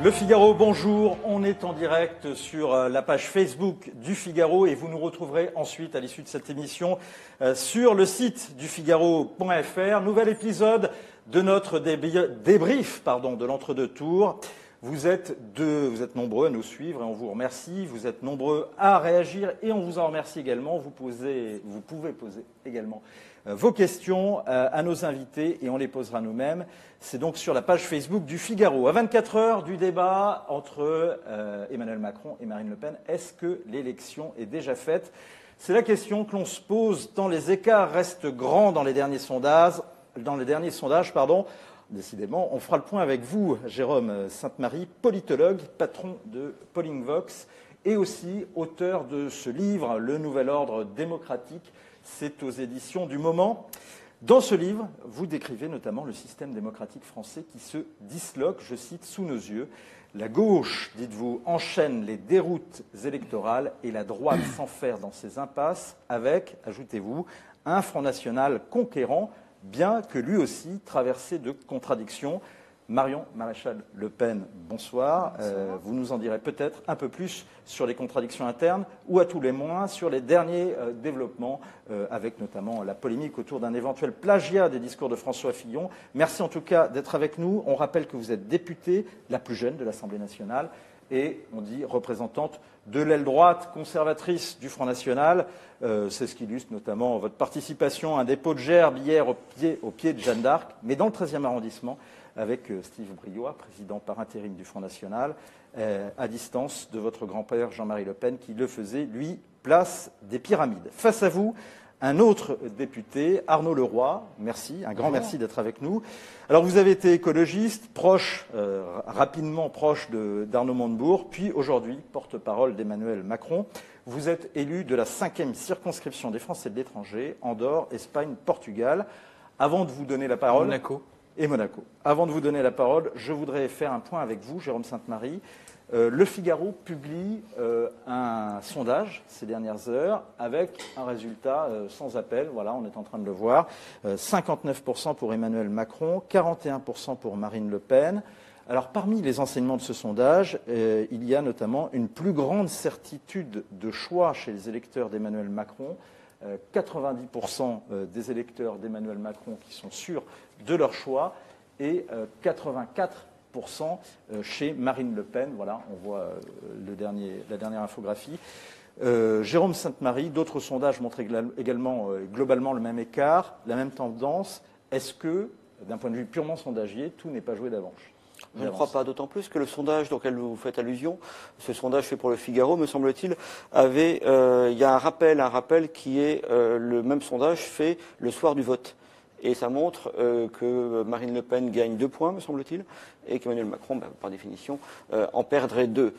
Le Figaro, bonjour. On est en direct sur la page Facebook du Figaro et vous nous retrouverez ensuite à l'issue de cette émission sur le site du Figaro.fr. Nouvel épisode de notre débrief de l'entre-deux tours. Vous êtes nombreux à nous suivre et on vous remercie. Vous êtes nombreux à réagir et on vous en remercie également. Vous pouvez poser également vos questions à nos invités et on les posera nous-mêmes. C'est donc sur la page Facebook du Figaro. À 24 heures du débat entre Emmanuel Macron et Marine Le Pen, est-ce que l'élection est déjà faite? C'est la question que l'on se pose tant les écarts restent grands dans les derniers sondages. Décidément, on fera le point avec vous, Jérôme Sainte-Marie, politologue, patron de Pollingvox et aussi auteur de ce livre, Le Nouvel Ordre démocratique. C'est aux éditions du Moment. Dans ce livre, vous décrivez notamment le système démocratique français qui se disloque, je cite, sous nos yeux. La gauche, dites-vous, enchaîne les déroutes électorales et la droite s'enferre dans ses impasses avec, ajoutez-vous, un Front National conquérant, bien que lui aussi traversé de contradictions. Marion Maréchal Le Pen, bonsoir. Vous nous en direz peut-être un peu plus sur les contradictions internes ou à tous les moins sur les derniers développements avec notamment la polémique autour d'un éventuel plagiat des discours de François Fillon. Merci en tout cas d'être avec nous. On rappelle que vous êtes députée, la plus jeune de l'Assemblée nationale et on dit représentante de l'aile droite conservatrice du Front National. C'est ce qui illustre notamment votre participation à un dépôt de gerbes hier au pied de Jeanne d'Arc, mais dans le 13e arrondissement, avec Steve Briois, président par intérim du Front National, à distance de votre grand-père Jean-Marie Le Pen, qui le faisait, lui, place des Pyramides. Face à vous, un autre député, Arnaud Leroy. Merci, un grand merci d'être avec nous. Alors, vous avez été écologiste, rapidement proche d'Arnaud Montebourg, puis aujourd'hui, porte-parole d'Emmanuel Macron. Vous êtes élu de la 5e circonscription des Français de l'étranger, Andorre, Espagne, Portugal. Avant de vous donner la parole... Monaco. Avant de vous donner la parole, je voudrais faire un point avec vous, Jérôme Sainte-Marie. Le Figaro publie un sondage ces dernières heures avec un résultat sans appel. Voilà, on est en train de le voir. 59% pour Emmanuel Macron, 41% pour Marine Le Pen. Alors, parmi les enseignements de ce sondage, il y a notamment une plus grande certitude de choix chez les électeurs d'Emmanuel Macron. 90% des électeurs d'Emmanuel Macron qui sont sûrs de leur choix et 84% chez Marine Le Pen. Voilà, on voit la dernière infographie. Jérôme Sainte-Marie, d'autres sondages montrent également globalement le même écart, la même tendance. Est-ce que, d'un point de vue purement sondagier, tout n'est pas joué d'avance? Je ne crois pas, d'autant plus que le sondage auquel vous faites allusion, ce sondage fait pour le Figaro, me semble-t-il, il y a un rappel qui est le même sondage fait le soir du vote. Et ça montre que Marine Le Pen gagne 2 points, me semble-t-il, et qu'Emmanuel Macron, par définition, en perdrait 2.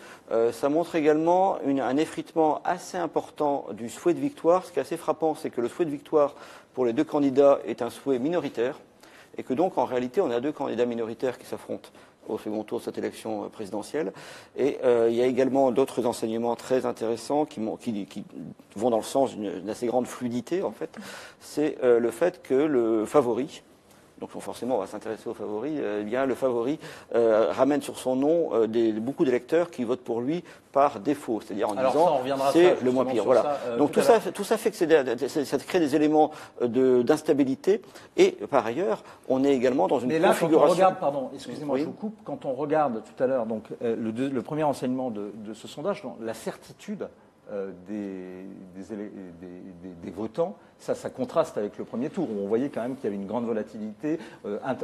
Ça montre également un effritement assez important du souhait de victoire. Ce qui est assez frappant, c'est que le souhait de victoire pour les 2 candidats est un souhait minoritaire, et que donc, en réalité, on a 2 candidats minoritaires qui s'affrontent au second tour de cette élection présidentielle. Et il y a également d'autres enseignements très intéressants qui vont dans le sens d'une assez grande fluidité, en fait. C'est le fait que le favori, donc forcément on va s'intéresser au favori, le favori ramène sur son nom beaucoup d'électeurs qui votent pour lui par défaut, c'est-à-dire en disant c'est le moins pire. Voilà. Donc tout ça fait que ça crée des éléments d'instabilité et par ailleurs on est également dans une configuration. Quand on regarde, pardon, excusez-moi, je vous coupe. Quand on regarde tout à l'heure donc le premier enseignement de ce sondage, la certitude des votants, ça contraste avec le premier tour où on voyait quand même qu'il y avait une grande volatilité,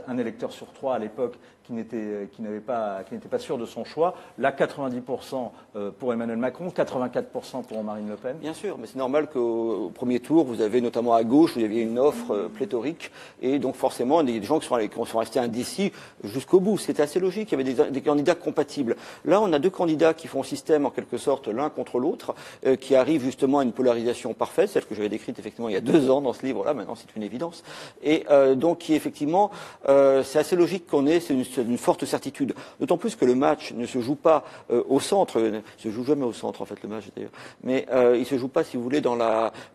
un électeur sur 3 à l'époque qui n'était pas sûr de son choix. Là, 90% pour Emmanuel Macron, 84% pour Marine Le Pen. Bien sûr, mais c'est normal qu'au premier tour, vous avez notamment à gauche, où il y avait une offre pléthorique, et donc forcément des gens qui sont restés indécis jusqu'au bout. C'était assez logique, il y avait des candidats compatibles. Là, on a 2 candidats qui font système en quelque sorte l'un contre l'autre, qui arrivent justement à une polarisation parfaite, celle que j'avais décrite effectivement il y a 2 ans dans ce livre-là, maintenant c'est une évidence, et donc qui effectivement, c'est assez logique qu'on ait une forte certitude. D'autant plus que le match ne se joue pas au centre, ne se joue jamais au centre en fait le match d'ailleurs, mais il se joue pas, si vous voulez,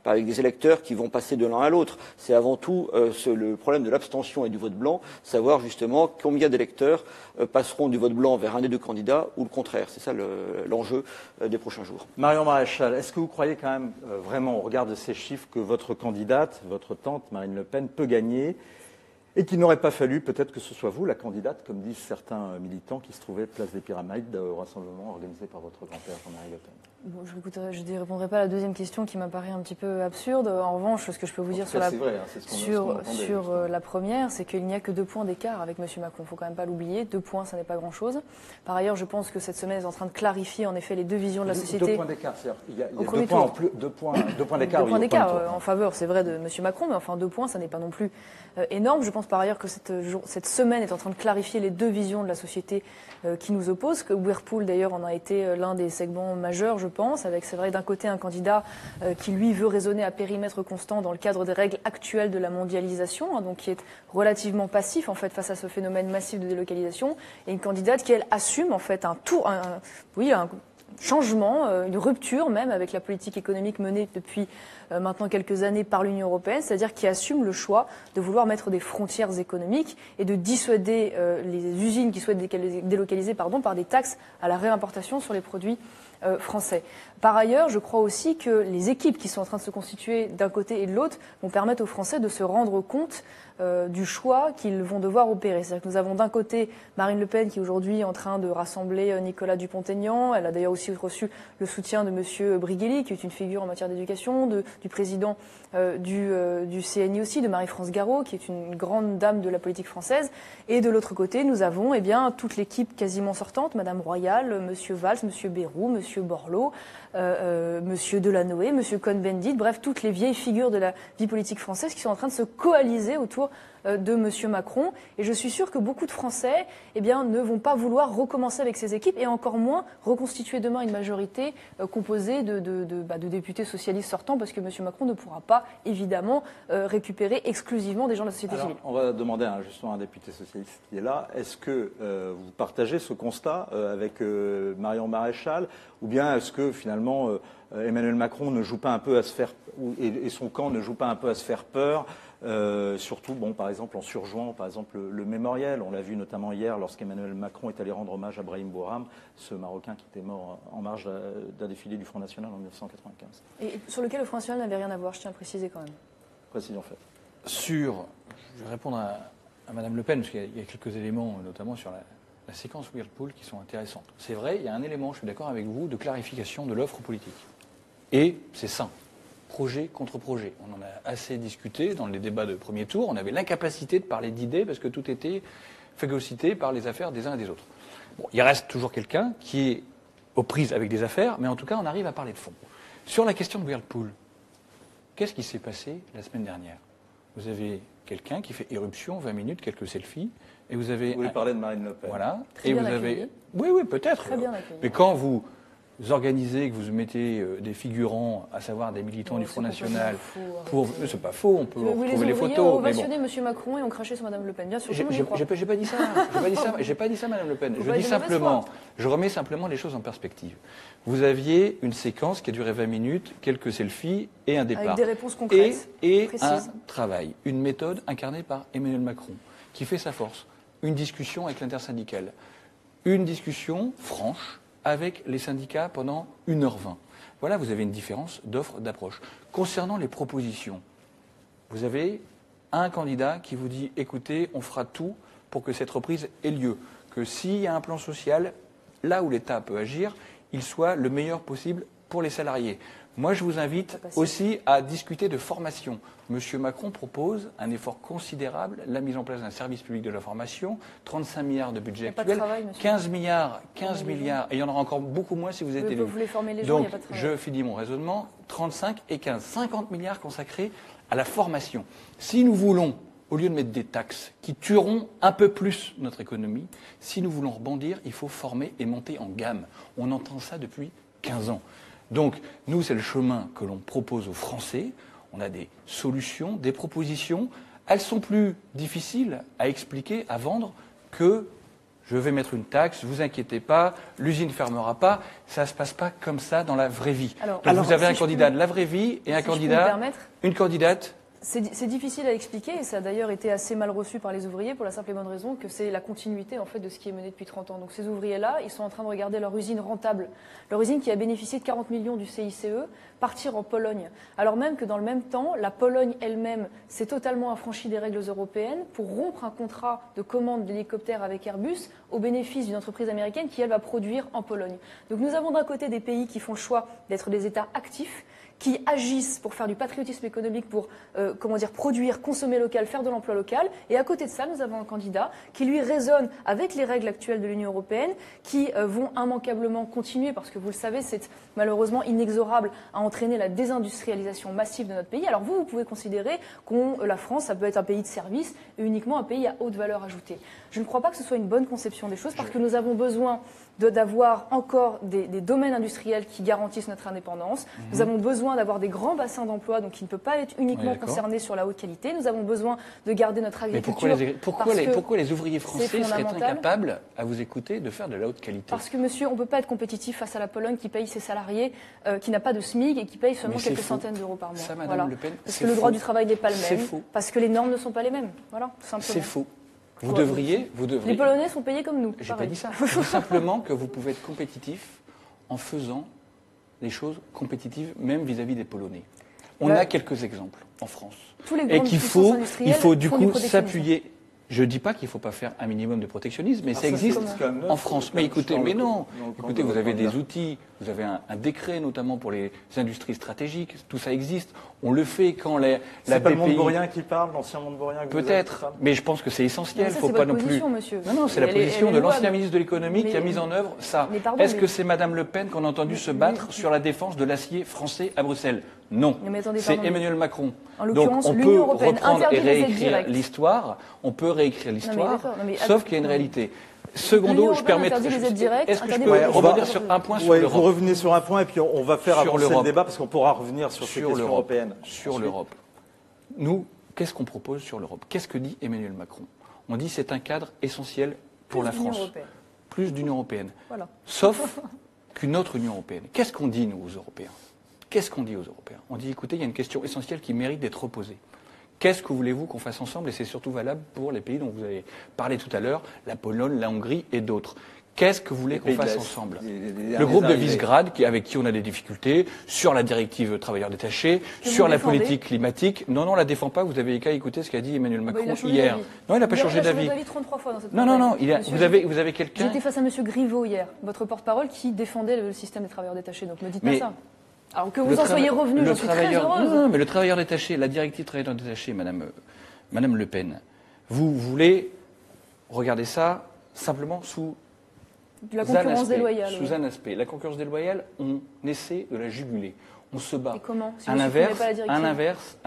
avec des électeurs qui vont passer de l'un à l'autre. C'est avant tout le problème de l'abstention et du vote blanc, savoir justement combien d'électeurs passeront du vote blanc vers un des 2 candidats ou le contraire. C'est ça l'enjeu des prochains jours. Marion Maréchal, est-ce que vous croyez quand même vraiment, au regard de ces chiffres, que votre candidate, votre tante Marine Le Pen, peut gagner et qu'il n'aurait pas fallu peut-être que ce soit vous la candidate, comme disent certains militants qui se trouvaient place des Pyramides au rassemblement organisé par votre grand-père Jean-Marie Le Pen? Bon, je ne répondrai pas à la deuxième question qui m'apparaît un petit peu absurde. En revanche, ce que je peux vous dire sur la première, c'est qu'il n'y a que 2 points d'écart avec M. Macron. Il ne faut quand même pas l'oublier. 2 points, ça n'est pas grand-chose. Par ailleurs, je pense que cette semaine est en train de clarifier en effet les 2 visions de la société. 2 points d'écart, c'est-à-dire il y a 2 points d'écart. 2 points d'écart en faveur, c'est vrai, de M. Macron, mais enfin 2 points, ça n'est pas non plus énorme. Je pense par ailleurs que cette semaine est en train de clarifier les 2 visions de la société qui nous opposent, que Whirlpool d'ailleurs en a été l'un des segments majeurs, je pense, avec, c'est vrai, d'un côté un candidat qui lui veut raisonner à périmètre constant dans le cadre des règles actuelles de la mondialisation, hein, donc qui est relativement passif en fait face à ce phénomène massif de délocalisation, et une candidate qui elle assume en fait un changement, une rupture même avec la politique économique menée depuis maintenant quelques années par l'Union européenne, c'est-à-dire qui assume le choix de vouloir mettre des frontières économiques et de dissuader les usines qui souhaitent délocaliser par des taxes à la réimportation sur les produits français. Par ailleurs, je crois aussi que les équipes qui sont en train de se constituer d'un côté et de l'autre vont permettre aux Français de se rendre compte du choix qu'ils vont devoir opérer. C'est-à-dire que nous avons d'un côté Marine Le Pen qui est aujourd'hui en train de rassembler Nicolas Dupont-Aignan. Elle a d'ailleurs aussi reçu le soutien de M. Brigelli, qui est une figure en matière d'éducation, du président du CNI aussi, de Marie-France Garot, qui est une grande dame de la politique française. Et de l'autre côté, nous avons toute l'équipe quasiment sortante, Madame Royal, M. Valls, M. Bayrou, M. Borloo, M. Delanoë, M. Cohn-Bendit, bref, toutes les vieilles figures de la vie politique française qui sont en train de se coaliser autour de M. Macron. Et je suis sûre que beaucoup de Français ne vont pas vouloir recommencer avec ces équipes et encore moins reconstituer demain une majorité composée de députés socialistes sortants, parce que M. Macron ne pourra pas, évidemment, récupérer exclusivement des gens de la société civile. On va demander justement à un député socialiste qui est là. Est-ce que vous partagez ce constat avec Marion Maréchal, ou bien est-ce que finalement Emmanuel Macron ne joue pas un peu à se faire, et son camp ne joue pas un peu à se faire peur, surtout, par exemple, en surjouant, par exemple, le mémorial. On l'a vu notamment hier lorsqu'Emmanuel Macron est allé rendre hommage à Brahim Bouram, ce Marocain qui était mort en marge d'un défilé du Front National en 1995. Et sur lequel le Front National n'avait rien à voir, je tiens à préciser quand même. Précision faite. Je vais répondre à Mme Le Pen, parce qu'il y a quelques éléments, notamment sur la séquence Whirlpool, qui sont intéressantes. C'est vrai, il y a un élément, je suis d'accord avec vous, de clarification de l'offre politique. Et c'est sain. Projet contre projet. On en a assez discuté dans les débats de premier tour. On avait l'incapacité de parler d'idées parce que tout était phagocyté par les affaires des uns et des autres. Bon, il reste toujours quelqu'un qui est aux prises avec des affaires, mais en tout cas, on arrive à parler de fond. Sur la question de Whirlpool, qu'est-ce qui s'est passé la semaine dernière? Vous avez quelqu'un qui fait irruption, 20 minutes, quelques selfies, et vous avez... Vous voulez parler de Marine Le Pen. Voilà. Très bien accueilli. Oui, peut-être. Très bien accueilli. Mais quand vous organisez, que vous mettez des figurants, à savoir des militants du Front National, c'est pas faux, on peut retrouver les photos. Ont ovationné M. Macron et ont craché sur Mme Le Pen. Bien sûr, j'ai pas dit ça. J'ai pas dit ça, Mme Le Pen. Je remets simplement les choses en perspective. Vous aviez une séquence qui a duré 20 minutes, quelques selfies et un départ. Avec des réponses concrètes, et un travail, une méthode incarnée par Emmanuel Macron, qui fait sa force. Une discussion avec l'intersyndicale. Une discussion franche avec les syndicats pendant 1h20. Voilà, vous avez une différence d'offre, d'approche. Concernant les propositions, vous avez un candidat qui vous dit, écoutez, on fera tout pour que cette reprise ait lieu, que s'il y a un plan social, là où l'État peut agir, il soit le meilleur possible pour les salariés. Moi, je vous invite aussi à discuter de formation. Monsieur Macron propose un effort considérable, la mise en place d'un service public de la formation, 35 milliards de budget actuel, 15 milliards, et il y en aura encore beaucoup moins si vous êtes élu. Vous voulez former les gens, Donc, il n'y a pas de travail. je finis mon raisonnement, 35 et 15, 50 milliards consacrés à la formation. Si nous voulons, au lieu de mettre des taxes qui tueront un peu plus notre économie, si nous voulons rebondir, il faut former et monter en gamme. On entend ça depuis 15 ans. Donc, nous, c'est le chemin que l'on propose aux Français. on a des solutions, des propositions. Elles sont plus difficiles à expliquer, à vendre que je vais mettre une taxe, vous inquiétez pas, l'usine ne fermera pas. Ça ne se passe pas comme ça dans la vraie vie. Donc vous avez un candidat de la vraie vie et un candidat, une candidate. C'est difficile à expliquer et ça a d'ailleurs été assez mal reçu par les ouvriers pour la simple et bonne raison que c'est la continuité en fait de ce qui est mené depuis 30 ans. Donc ces ouvriers-là, ils sont en train de regarder leur usine rentable, leur usine qui a bénéficié de 40 millions du CICE, partir en Pologne. Alors même que dans le même temps, la Pologne elle-même s'est totalement affranchie des règles européennes pour rompre un contrat de commande d'hélicoptères avec Airbus au bénéfice d'une entreprise américaine qui elle va produire en Pologne. Donc nous avons d'un côté des pays qui font le choix d'être des États actifs, qui agissent pour faire du patriotisme économique, pour produire, consommer local, faire de l'emploi local. Et à côté de ça, nous avons un candidat qui, lui, raisonne avec les règles actuelles de l'Union européenne, qui vont immanquablement continuer, parce que vous le savez, c'est malheureusement inexorable à entraîner la désindustrialisation massive de notre pays. Alors vous pouvez considérer que la France, ça peut être un pays de service et uniquement un pays à haute valeur ajoutée. Je ne crois pas que ce soit une bonne conception des choses, parce que nous avons besoin d'avoir encore des domaines industriels qui garantissent notre indépendance. Nous avons besoin d'avoir des grands bassins d'emploi, donc qui ne peut pas être uniquement concerné sur la haute qualité. Nous avons besoin de garder notre agriculture. Mais pourquoi les ouvriers français seraient incapables, à vous écouter, de faire de la haute qualité? Parce que, monsieur, on ne peut pas être compétitif face à la Pologne qui paye ses salariés, qui n'a pas de SMIC et qui paye seulement quelques centaines d'euros par mois. Ça, Madame Le Pen, parce que le droit du travail n'est pas le même. Faux. Parce que les normes ne sont pas les mêmes. Voilà, tout simplement. C'est faux. Vous devriez. Les Polonais sont payés comme nous. J'ai pas dit ça. Je dis simplement que vous pouvez être compétitif en faisant des choses compétitives, même vis-à-vis des Polonais. On a quelques exemples en France. Et qu'il faut du coup s'appuyer. Je ne dis pas qu'il ne faut pas faire un minimum de protectionnisme, mais ça existe en France. Mais écoutez, vous avez des outils, vous avez un décret notamment pour les industries stratégiques, tout ça existe. On le fait quand la BPI... C'est pas le Montebourien qui parle, l'ancien Montebourien? Peut-être, mais je pense que c'est essentiel. Faut pas non plus. Monsieur. Non, c'est la position de l'ancien ministre de l'économie qui a mis en œuvre ça. Est-ce que c'est Madame Le Pen qu'on a entendu se battre sur la défense de l'acier français à Bruxelles? Non, c'est Emmanuel Macron. Donc on peut reprendre et réécrire l'histoire, sauf qu'il y a une réalité. Secondo, je permets. Est-ce que je peux revenir sur un point sur l'Europe? Vous revenez sur un point et puis on va faire avancer le débat parce qu'on pourra revenir sur ces questions européennes. Sur l'Europe. Nous, qu'est-ce qu'on propose sur l'Europe? Qu'est-ce que dit Emmanuel Macron? On dit c'est un cadre essentiel pour la France. Plus d'Union européenne. Voilà. Sauf qu'une autre Union européenne. Qu'est-ce qu'on dit, nous, aux Européens? Qu'est-ce qu'on dit aux Européens? On dit, écoutez, il y a une question essentielle qui mérite d'être posée. Qu'est-ce que voulez-vous qu'on fasse ensemble? Et c'est surtout valable pour les pays dont vous avez parlé tout à l'heure, la Pologne, la Hongrie et d'autres. Qu'est-ce que vous voulez qu'on fasse ensemble? Le groupe de Visegrad, avec qui on a des difficultés, sur la directive travailleurs détachés, sur la politique climatique. Non, on ne la défend pas. Vous avez qu'à écouter ce qu'a dit Emmanuel Macron hier. Non, il n'a pas changé d'avis. Il a changé d'avis 33 fois dans cette Non. Vous avez quelqu'un... J'étais face à M. Griveaux hier, votre porte-parole, qui défendait le système des travailleurs détachés. Donc ne dites pas ça. Alors que vous en soyez revenu, j'en suis très heureuse. Non, mais le travailleur détaché, la directive travailleur détaché, Madame Le Pen, vous voulez regarder ça simplement sous la concurrence déloyale. Sous un aspect. La concurrence déloyale, on essaie de la juguler. On se bat. Et comment? À l'inverse,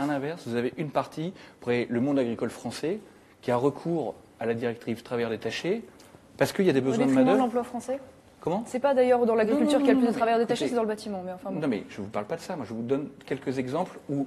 vous avez une partie, après le monde agricole français, qui a recours à la directive travailleur détaché parce qu'il y a des besoins de main-d'œuvre. L'emploi français? Comment? C'est pas d'ailleurs dans l'agriculture qu'il y a le plus de travailleurs détachés, c'est dans le bâtiment. Mais enfin, bon. Non, mais je ne vous parle pas de ça. Moi, je vous donne quelques exemples où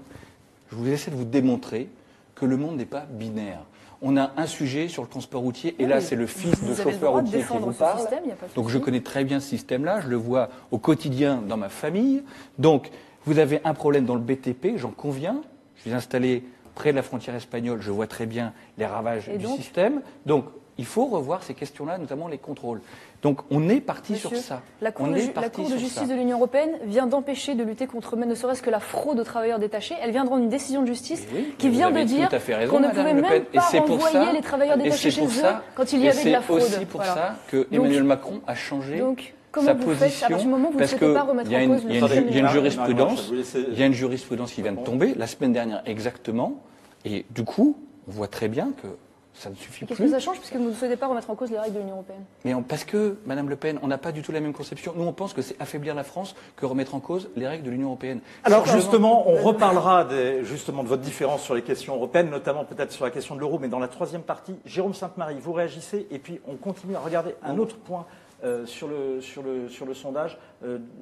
je vous essaie de vous démontrer que le monde n'est pas binaire. On a un sujet sur le transport routier, et là, c'est le fils de chauffeur routier qui vous parle. Donc, je connais très bien ce système-là. Je le vois au quotidien dans ma famille. Donc, vous avez un problème dans le BTP, j'en conviens. Je suis installé près de la frontière espagnole. Je vois très bien les ravages du système. Donc, il faut revoir ces questions-là, notamment les contrôles. Donc on est parti sur ça. La Cour de justice de l'Union européenne vient d'empêcher de lutter contre même ne serait-ce que la fraude aux travailleurs détachés. Elle vient de rendre une décision de justice qui vient de dire qu'on ne pouvait même pas renvoyer les travailleurs détachés chez eux quand il y avait de la fraude. C'est aussi pour ça que Emmanuel Macron a changé sa position, parce qu'il y a une jurisprudence, il y a une jurisprudence qui vient de tomber la semaine dernière exactement, et du coup, on voit très bien que ça ne suffit plus. Qu'est-ce que ça change puisque vous ne souhaitez pas remettre en cause les règles de l'Union européenne? Mais parce que, Madame Le Pen, on n'a pas du tout la même conception. Nous, on pense que c'est affaiblir la France que remettre en cause les règles de l'Union européenne. Alors justement, on reparlera justement de votre différence sur les questions européennes, notamment peut-être sur la question de l'euro, mais dans la troisième partie, Jérôme Sainte-Marie, vous réagissez et puis on continue à regarder un autre point sur le sondage,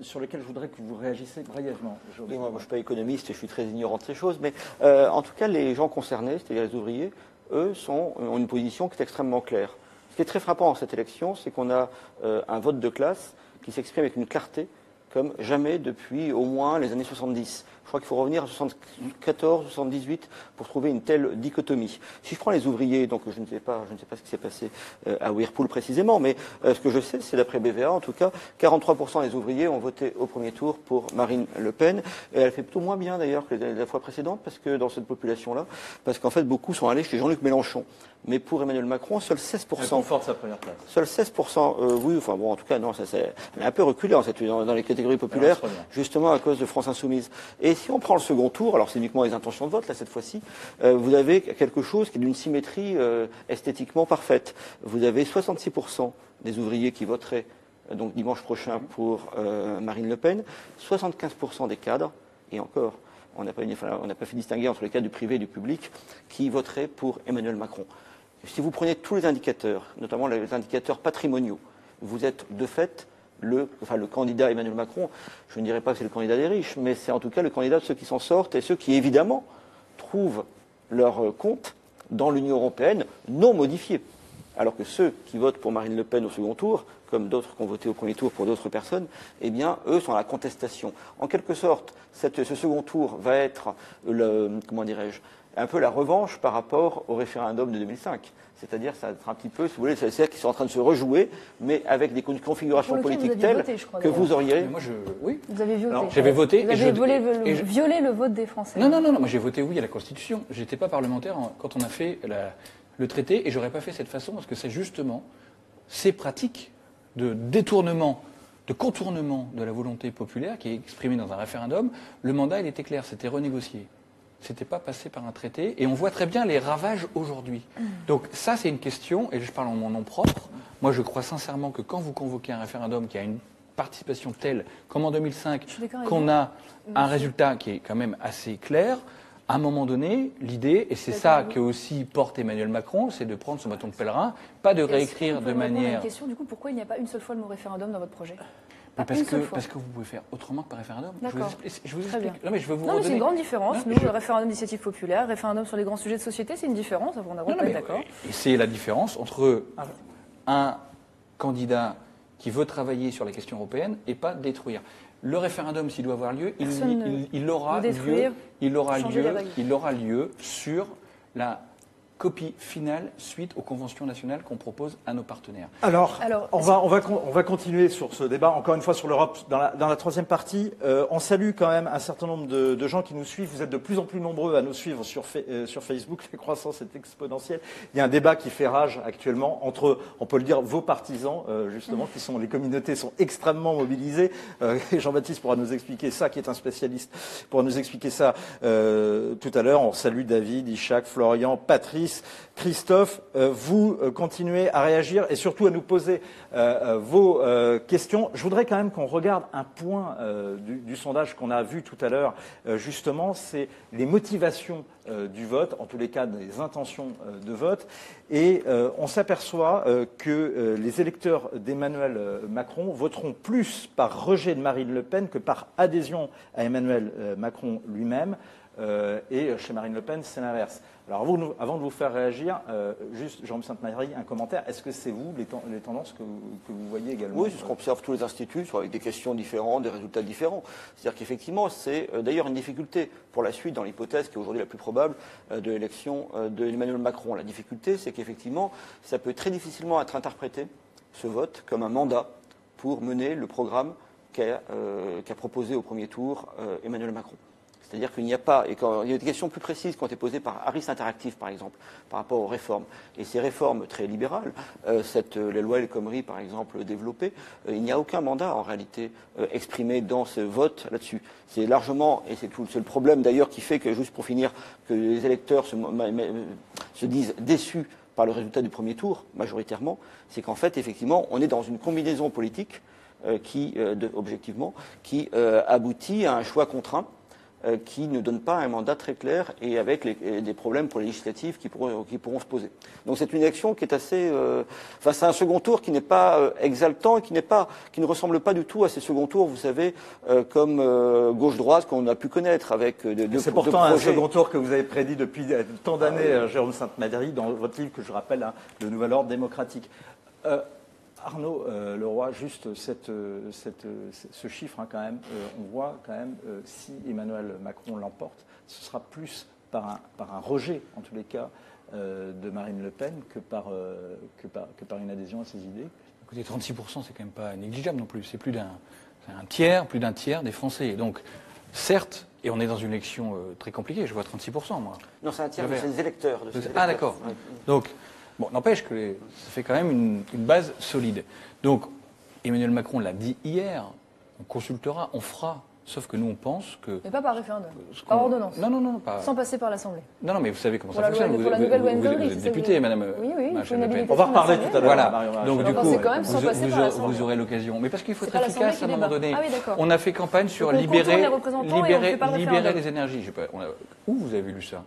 sur lequel je voudrais que vous réagissiez brièvement. Oui, moi, je ne suis pas économiste et je suis très ignorant de ces choses, mais en tout cas, les gens concernés, c'est-à-dire les ouvriers, eux, ont une position qui est extrêmement claire. Ce qui est très frappant dans cette élection, c'est qu'on a un vote de classe qui s'exprime avec une clarté comme jamais depuis au moins les années 70. Je crois qu'il faut revenir à 74, 78 pour trouver une telle dichotomie. Si je prends les ouvriers, donc je ne sais pas ce qui s'est passé à Whirlpool précisément, mais ce que je sais, c'est d'après BVA en tout cas, 43% des ouvriers ont voté au premier tour pour Marine Le Pen. Et elle fait plutôt moins bien d'ailleurs que la fois précédente, parce que dans cette population-là, parce qu'en fait beaucoup sont allés chez Jean-Luc Mélenchon. Mais pour Emmanuel Macron, seul 16%. Elle conforte sa première place. Seul 16%, oui, enfin bon, en tout cas, non, elle a un peu reculé dans les catégories populaires, justement à cause de France Insoumise. Et si on prend le second tour, alors c'est uniquement les intentions de vote, là, cette fois-ci, vous avez quelque chose qui est d'une symétrie esthétiquement parfaite. Vous avez 66% des ouvriers qui voteraient, donc dimanche prochain, pour Marine Le Pen, 75% des cadres, et encore, on n'a pas fait distinguer entre les cadres du privé et du public, qui voteraient pour Emmanuel Macron. Si vous prenez tous les indicateurs, notamment les indicateurs patrimoniaux, vous êtes de fait le candidat Emmanuel Macron. Je ne dirais pas que c'est le candidat des riches, mais c'est en tout cas le candidat de ceux qui s'en sortent et ceux qui, évidemment, trouvent leur compte dans l'Union européenne non modifié. Alors que ceux qui votent pour Marine Le Pen au second tour, comme d'autres qui ont voté au premier tour pour d'autres personnes, eh bien, eux sont à la contestation. En quelque sorte, ce second tour va être un peu la revanche par rapport au référendum de 2005. C'est-à-dire, ça va être un petit peu, si vous voulez, c'est-à-dire qu'ils sont en train de se rejouer, mais avec des configurations politiques telles que vous auriez. Moi, oui. Vous avez voté. J'avais voté. Vous avez violé le vote des Français. Non. Moi, j'ai voté oui à la Constitution. J'étais pas parlementaire quand on a fait le traité, et j'aurais pas fait cette façon parce que c'est justement ces pratiques de détournement, de contournement de la volonté populaire qui est exprimée dans un référendum. Le mandat, il était clair, c'était renégocié. C'était pas passé par un traité, et on voit très bien les ravages aujourd'hui. Donc ça, c'est une question, et je parle en mon nom propre. Moi, je crois sincèrement que quand vous convoquez un référendum qui a une participation telle, comme en 2005, qu'on a un résultat qui est quand même assez clair, à un moment donné, l'idée, et c'est ça que aussi porte Emmanuel Macron, c'est de prendre son bâton de pèlerin, pas de réécrire de manière... Une question, du coup, pourquoi il n'y a pas une seule fois le mot référendum dans votre projet ? Parce que vous pouvez faire autrement que par référendum. D'accord. Je vous Très bien. explique. Non, mais je veux vous non, mais redonner... c'est une grande différence. Nous, le référendum d'initiative populaire, référendum sur les grands sujets de société, c'est une différence. On a pas d'accord. Et c'est la différence entre un candidat qui veut travailler sur la question européenne et pas détruire. Le référendum, s'il doit avoir lieu, il aura lieu sur la copie finale suite aux conventions nationales qu'on propose à nos partenaires. Alors on va continuer sur ce débat, encore une fois sur l'Europe, dans la troisième partie. On salue quand même un certain nombre de gens qui nous suivent. Vous êtes de plus en plus nombreux à nous suivre sur Facebook. La croissance est exponentielle. Il y a un débat qui fait rage actuellement entre, on peut le dire, vos partisans, justement, les communautés sont extrêmement mobilisées. Et Jean-Baptiste pourra nous expliquer ça, qui est un spécialiste, pourra nous expliquer ça tout à l'heure. On salue David, Ishak, Florian, Patrice, Christophe, vous continuez à réagir et surtout à nous poser vos questions. Je voudrais quand même qu'on regarde un point du sondage qu'on a vu tout à l'heure. Justement, c'est les motivations du vote, en tous les cas des intentions de vote. Et on s'aperçoit que les électeurs d'Emmanuel Macron voteront plus par rejet de Marine Le Pen que par adhésion à Emmanuel Macron lui-même. Et chez Marine Le Pen, c'est l'inverse. Alors avant de vous faire réagir, juste Jérôme Sainte-Marie, un commentaire. Est-ce que c'est vous, les tendances que vous voyez également ? Oui, c'est ce qu'observent tous les instituts, avec des questions différentes, des résultats différents. C'est-à-dire qu'effectivement, c'est d'ailleurs une difficulté pour la suite, dans l'hypothèse qui est aujourd'hui la plus probable de l'élection d'Emmanuel Macron. La difficulté, c'est qu'effectivement, ça peut très difficilement être interprété, ce vote, comme un mandat pour mener le programme qu'a proposé au premier tour Emmanuel Macron. C'est-à-dire qu'il n'y a pas, et quand il y a des questions plus précises qui ont été posées par Harris Interactive, par exemple, par rapport aux réformes, et ces réformes très libérales, les lois El Khomri, par exemple, développées, il n'y a aucun mandat, en réalité, exprimé dans ce vote là-dessus. C'est largement, et c'est le problème d'ailleurs qui fait que, juste pour finir, que les électeurs se disent déçus par le résultat du premier tour, majoritairement, c'est qu'en fait, effectivement, on est dans une combinaison politique objectivement, qui aboutit à un choix contraint, qui ne donne pas un mandat très clair et avec des problèmes pour les législatives qui pourront se poser. Donc c'est une élection qui est assez... c'est un second tour qui n'est pas exaltant et qui ne ressemble pas du tout à ces seconds tours, vous savez, comme gauche-droite qu'on a pu connaître avec c'est pourtant un second tour que vous avez prédit depuis tant d'années, Jérôme Sainte-Marie, dans votre livre que je rappelle, hein, Le Nouvel Ordre démocratique. Arnaud Leroy, juste ce chiffre, hein, quand même, on voit quand même, si Emmanuel Macron l'emporte, ce sera plus par un rejet, en tous les cas, de Marine Le Pen que par une adhésion à ses idées. Écoutez, 36%, c'est quand même pas négligeable non plus. C'est plus d'un tiers des Français. Et donc, certes, et on est dans une élection très compliquée, je vois 36%, moi. Non, c'est un tiers, c'est des électeurs. Ah, d'accord. Ouais. Donc, bon, n'empêche que ça fait quand même une base solide. Donc, Emmanuel Macron l'a dit hier, on consultera, on fera. Sauf que nous, on pense que... Mais pas par référendum, par ordonnance. Non, pas... Sans passer par l'Assemblée. Non, mais vous savez comment ça fonctionne. Pour la nouvelle loi vous êtes députée, madame. Oui, on va reparler tout à l'heure. Voilà. Donc, du coup, vous aurez l'occasion. Mais parce qu'il faut être efficace à un moment donné. Ah, oui, on a fait campagne sur libérer les énergies. Où vous avez lu ça?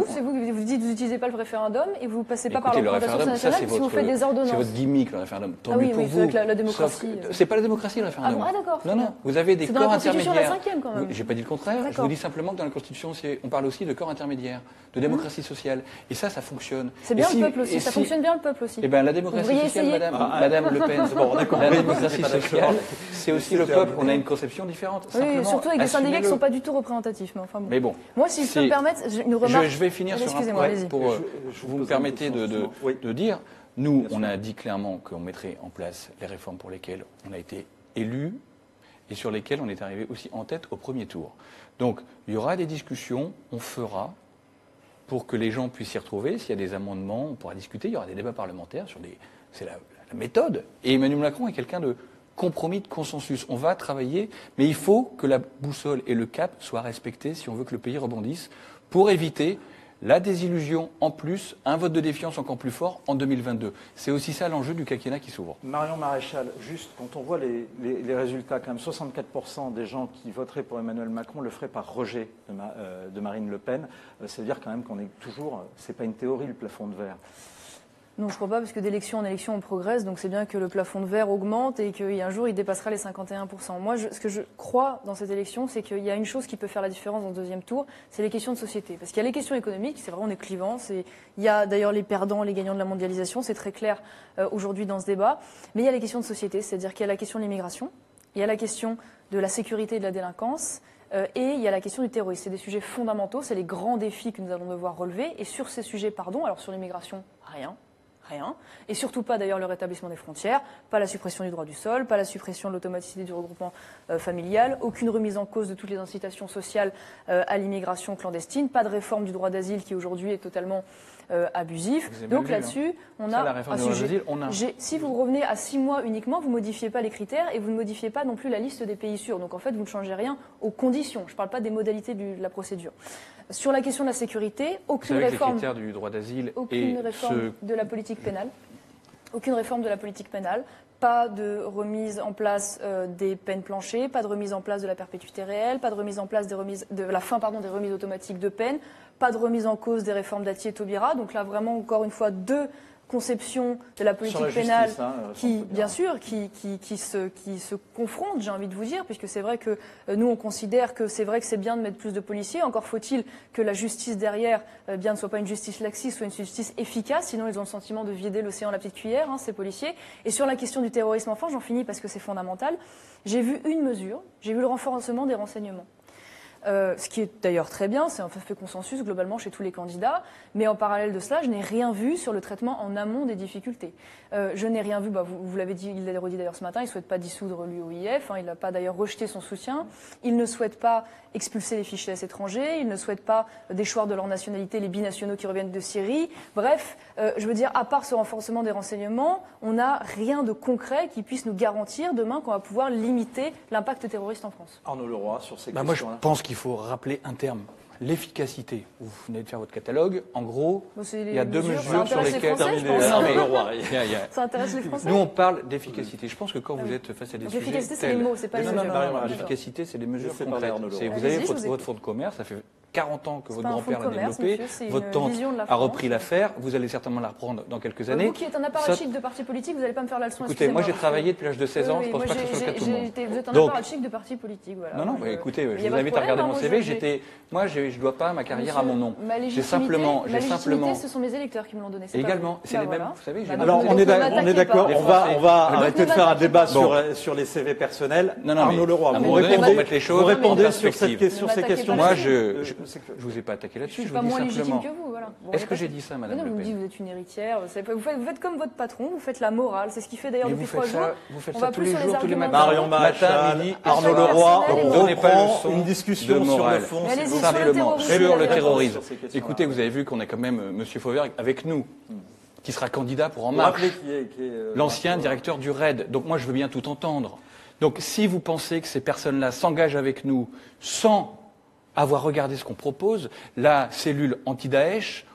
C'est vous qui vous dites que vous n'utilisez pas le référendum et vous ne passez pas par la représentation nationale si vous faites des ordonnances. C'est votre gimmick, le référendum. Tant mieux pour vous. Avec la démocratie. C'est pas la démocratie, le référendum. Ah, d'accord. Non. Vous avez des corps intermédiaires. C'est dans la Constitution, la 5e, quand même. J'ai pas dit le contraire. Je vous dis simplement que dans la Constitution, on parle aussi de corps intermédiaires, de démocratie sociale. Et ça fonctionne. C'est bien le peuple aussi. Ça fonctionne bien le peuple aussi. Eh bien, la démocratie sociale, madame Le Pen. La démocratie sociale, c'est aussi le peuple. On a une conception différente. Oui, surtout avec des syndicats qui ne sont pas du tout représentatifs. Mais bon. Moi, si je peux me permettre, une remarque. Je vais finir sur vous me permettez de dire, nous, on a dit clairement qu'on mettrait en place les réformes pour lesquelles on a été élus et sur lesquelles on est arrivé aussi en tête au premier tour. Donc, il y aura des discussions, on fera pour que les gens puissent s'y retrouver. S'il y a des amendements, on pourra discuter. Il y aura des débats parlementaires sur c'est la méthode. Et Emmanuel Macron est quelqu'un de compromis, de consensus. On va travailler, mais il faut que la boussole et le cap soient respectés si on veut que le pays rebondisse pour éviter la désillusion en plus, un vote de défiance encore plus fort en 2022. C'est aussi ça l'enjeu du quinquennat qui s'ouvre. Marion Maréchal, juste quand on voit les résultats, quand même 64% des gens qui voteraient pour Emmanuel Macron le feraient par rejet de Marine Le Pen. Ça veut dire quand même qu'on est toujours, c'est pas une théorie le plafond de verre. Non, je ne crois pas, parce que d'élection en élection, on progresse, donc c'est bien que le plafond de verre augmente et qu'un jour, il dépassera les 51%. Moi, ce que je crois dans cette élection, c'est qu'il y a une chose qui peut faire la différence dans le deuxième tour, c'est les questions de société. Parce qu'il y a les questions économiques, c'est vrai, on est clivant, il y a d'ailleurs les perdants, les gagnants de la mondialisation, c'est très clair aujourd'hui dans ce débat, mais il y a les questions de société, c'est-à-dire qu'il y a la question de l'immigration, il y a la question de la sécurité et de la délinquance, et il y a la question du terrorisme. C'est des sujets fondamentaux, c'est les grands défis que nous allons devoir relever, et sur ces sujets, alors sur l'immigration, rien. Et surtout pas d'ailleurs le rétablissement des frontières, pas la suppression du droit du sol, pas la suppression de l'automaticité du regroupement familial, aucune remise en cause de toutes les incitations sociales à l'immigration clandestine, pas de réforme du droit d'asile qui aujourd'hui est totalement abusif. Donc là-dessus, on a un sujet. Si vous revenez à 6 mois uniquement, vous ne modifiez pas les critères et vous ne modifiez pas non plus la liste des pays sûrs. Donc en fait, vous ne changez rien aux conditions. Je ne parle pas des modalités de la procédure. Sur la question de la sécurité, aucune réforme, les critères du droit d'asile de la politique pénale. Aucune réforme de la politique pénale, pas de remise en place des peines planchées, pas de remise en place de la perpétuité réelle, pas de remise en place des remises automatiques de peine, pas de remise en cause des réformes Dati et Taubira. Donc là, vraiment, encore une fois, deux conception de la politique pénale qui, bien sûr, qui se confrontent, j'ai envie de vous dire, puisque c'est vrai que nous, on considère que c'est vrai que c'est bien de mettre plus de policiers. Encore faut-il que la justice derrière, ne soit pas une justice laxiste, soit une justice efficace. Sinon, ils ont le sentiment de vider l'océan à la petite cuillère, ces policiers. Et sur la question du terrorisme, enfin, j'en finis parce que c'est fondamental. J'ai vu une mesure, j'ai vu le renforcement des renseignements. Ce qui est d'ailleurs très bien, c'est un fait consensus globalement chez tous les candidats, mais en parallèle de cela, je n'ai rien vu sur le traitement en amont des difficultés. Je n'ai rien vu, vous l'avez dit, il l'a redit d'ailleurs ce matin, il ne souhaite pas dissoudre l'UOIF, il n'a pas d'ailleurs rejeté son soutien, il ne souhaite pas expulser les fichiers étrangers, il ne souhaite pas déchoir de leur nationalité les binationaux qui reviennent de Syrie. Bref, je veux dire, à part ce renforcement des renseignements, on n'a rien de concret qui puisse nous garantir demain qu'on va pouvoir limiter l'impact terroriste en France. Arnaud Leroy, sur ces questions-là. Moi, je pense qu'il faut rappeler un terme. l'efficacité. Vous venez de faire votre catalogue. En gros, Bon, c'est il y a deux ça mesures sur intéresse les lesquelles... Français, je Terminé. pense. Non, mais- Le roi. Ça intéresse les Français. Nous, on parle d'efficacité. Je pense que quand vous êtes face à des Donc, sujets l'efficacité, c'est tels- les mots, c'est pas les Non, mesures. non, non, D'accord. L'efficacité, c'est des mesures Laissez parler concrètes. Arnaud Leroy. Vous Allez-y, avez je vous votre fonds de commerce, ça fait 40 ans que votre pas un fonds grand-père de l'a commerce, développé. monsieur, c'est Votre une tante vision de la a France. repris l'affaire. Vous allez certainement la reprendre dans quelques années. Vous qui êtes un apparatchik de parti politique, vous n'allez pas me faire la leçon. Écoutez, moi j'ai excusez-moi. travaillé depuis l'âge de 16 ans, Oui, je pense moi, pas que ce soit le cas de tout le monde. Vous êtes un Donc- apparatchik de parti politique, voilà. Non, non, Moi, bah, écoutez, il je y a vous pas de invite à regarder problème, mon hein, CV. Moi, je ne dois pas ma carrière à mon nom. Ma J'ai légitimité, simplement, ma légitimité, ce sont mes électeurs qui me l'ont donné. c'est pas également, vous. c'est Bah, les mêmes. voilà. Vous savez, j'ai Bah, même- Alors, donc, on ne est m'attaquez d'accord, pas. on va arrêter de faire un débat Bon. sur les CV personnels. Non, non, Arnaud mais- Leroy, à un vous moment donné, répondez, faut mettre les choses vous répondez en sur perspective. ces Ne m'attaquez questions. pas Moi, là-dessus. je vous ai pas attaqué Je là-dessus. suis Je pas vous dis moins légitime simplement. que vous, voilà. Bon, Est-ce y a que pas j'ai de- dit ça, Mais Madame non, Le vous me Pen dites vous êtes une héritière. Vous faites comme votre patron, vous faites la morale. C'est ce qu'il fait d'ailleurs Mais depuis vous 3 faites jours. ça, vous faites On ça va tous plus les sur les jours, tous les arguments. matins. Marion Matin, Maréchal, midi, Arnaud chaque Leroy, personnel, on et donnez pas reprend leçon une discussion de sur le morale. fond. Mais s'il allez-y, vous sur le plaît. Simplement, terrorisme, sur le allez-y. terrorisme. Sur ces questions-là. Écoutez, vous avez vu qu'on a quand même M. Fauvert avec nous, qui sera candidat pour En Vous Marche, rappelez qui est, l'ancien directeur du RAID. Donc moi, je veux bien tout entendre. Donc si vous pensez que ces personnes-là s'engagent avec nous sans avoir regardé ce qu'on propose, la cellule anti-Daesh,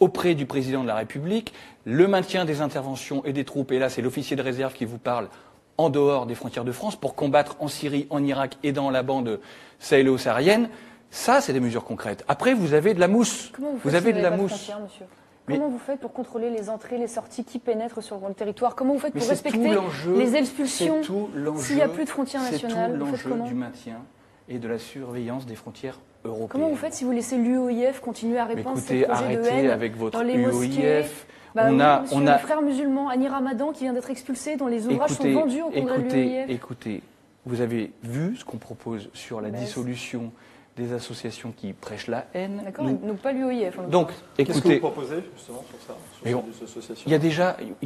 auprès du président de la République, le maintien des interventions et des troupes, et là c'est l'officier de réserve qui vous parle, en dehors des frontières de France, pour combattre en Syrie, en Irak et dans la bande sahélo-saharienne, ça c'est des mesures concrètes. Après, vous avez de la mousse. Comment vous faites Vous si avez de n'avez la pas mousse. frontières, monsieur Mais- Comment vous faites pour contrôler les entrées, les sorties, qui pénètrent sur le territoire? Comment vous faites Mais pour c'est tout respecter l'enjeu, les expulsions c'est tout l'enjeu, s'il n'y a plus de frontières c'est tout nationales? Vous faites l'enjeu comment du maintien et de la surveillance des frontières européennes. Comment vous faites si vous laissez l'UOIF continuer à Mais répandre écoutez, ces projets de arrêtez haine avec votre dans les mosquées? UOIF. Bah on oui, a, monsieur, on le a, frère musulman Annie Ramadan qui vient d'être expulsé, dont les ouvrages sont vendus au congrès de l'UOIF. écoutez, vous avez vu ce qu'on propose sur la Bah, dissolution des associations qui prêchent la haine. D'accord, Nous- donc pas l'UOIF. Donc, Qu'est-ce que vous écoutez, proposez justement sur ça, Mais sur on- ces associations? il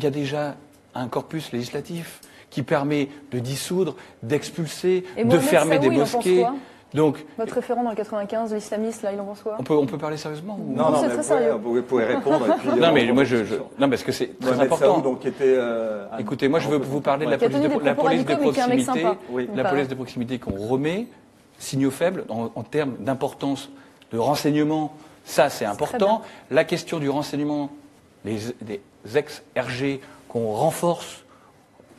y a déjà un corpus législatif qui permet de dissoudre, d'expulser, Et de Mohamed fermer Saoui, des il en pense mosquées. quoi Donc, Votre référent dans le 95, l'islamiste, là, il en pense quoi? on peut parler sérieusement ou... Non, c'est mais très sérieux. vous pouvez répondre. Et puis, Non, mais on moi, va non, parce que c'est très Mohamed important. Saoud, donc, qui était, Écoutez, moi, je veux vous parler de la Qui a police tenu de, des la propos police de radicaux, mais qui est un mec proximité, sympa. Oui. la Pas- police de proximité qu'on remet, signaux faibles en termes d'importance de renseignement. Ça, c'est important. La question du renseignement, des ex-RG qu'on renforce,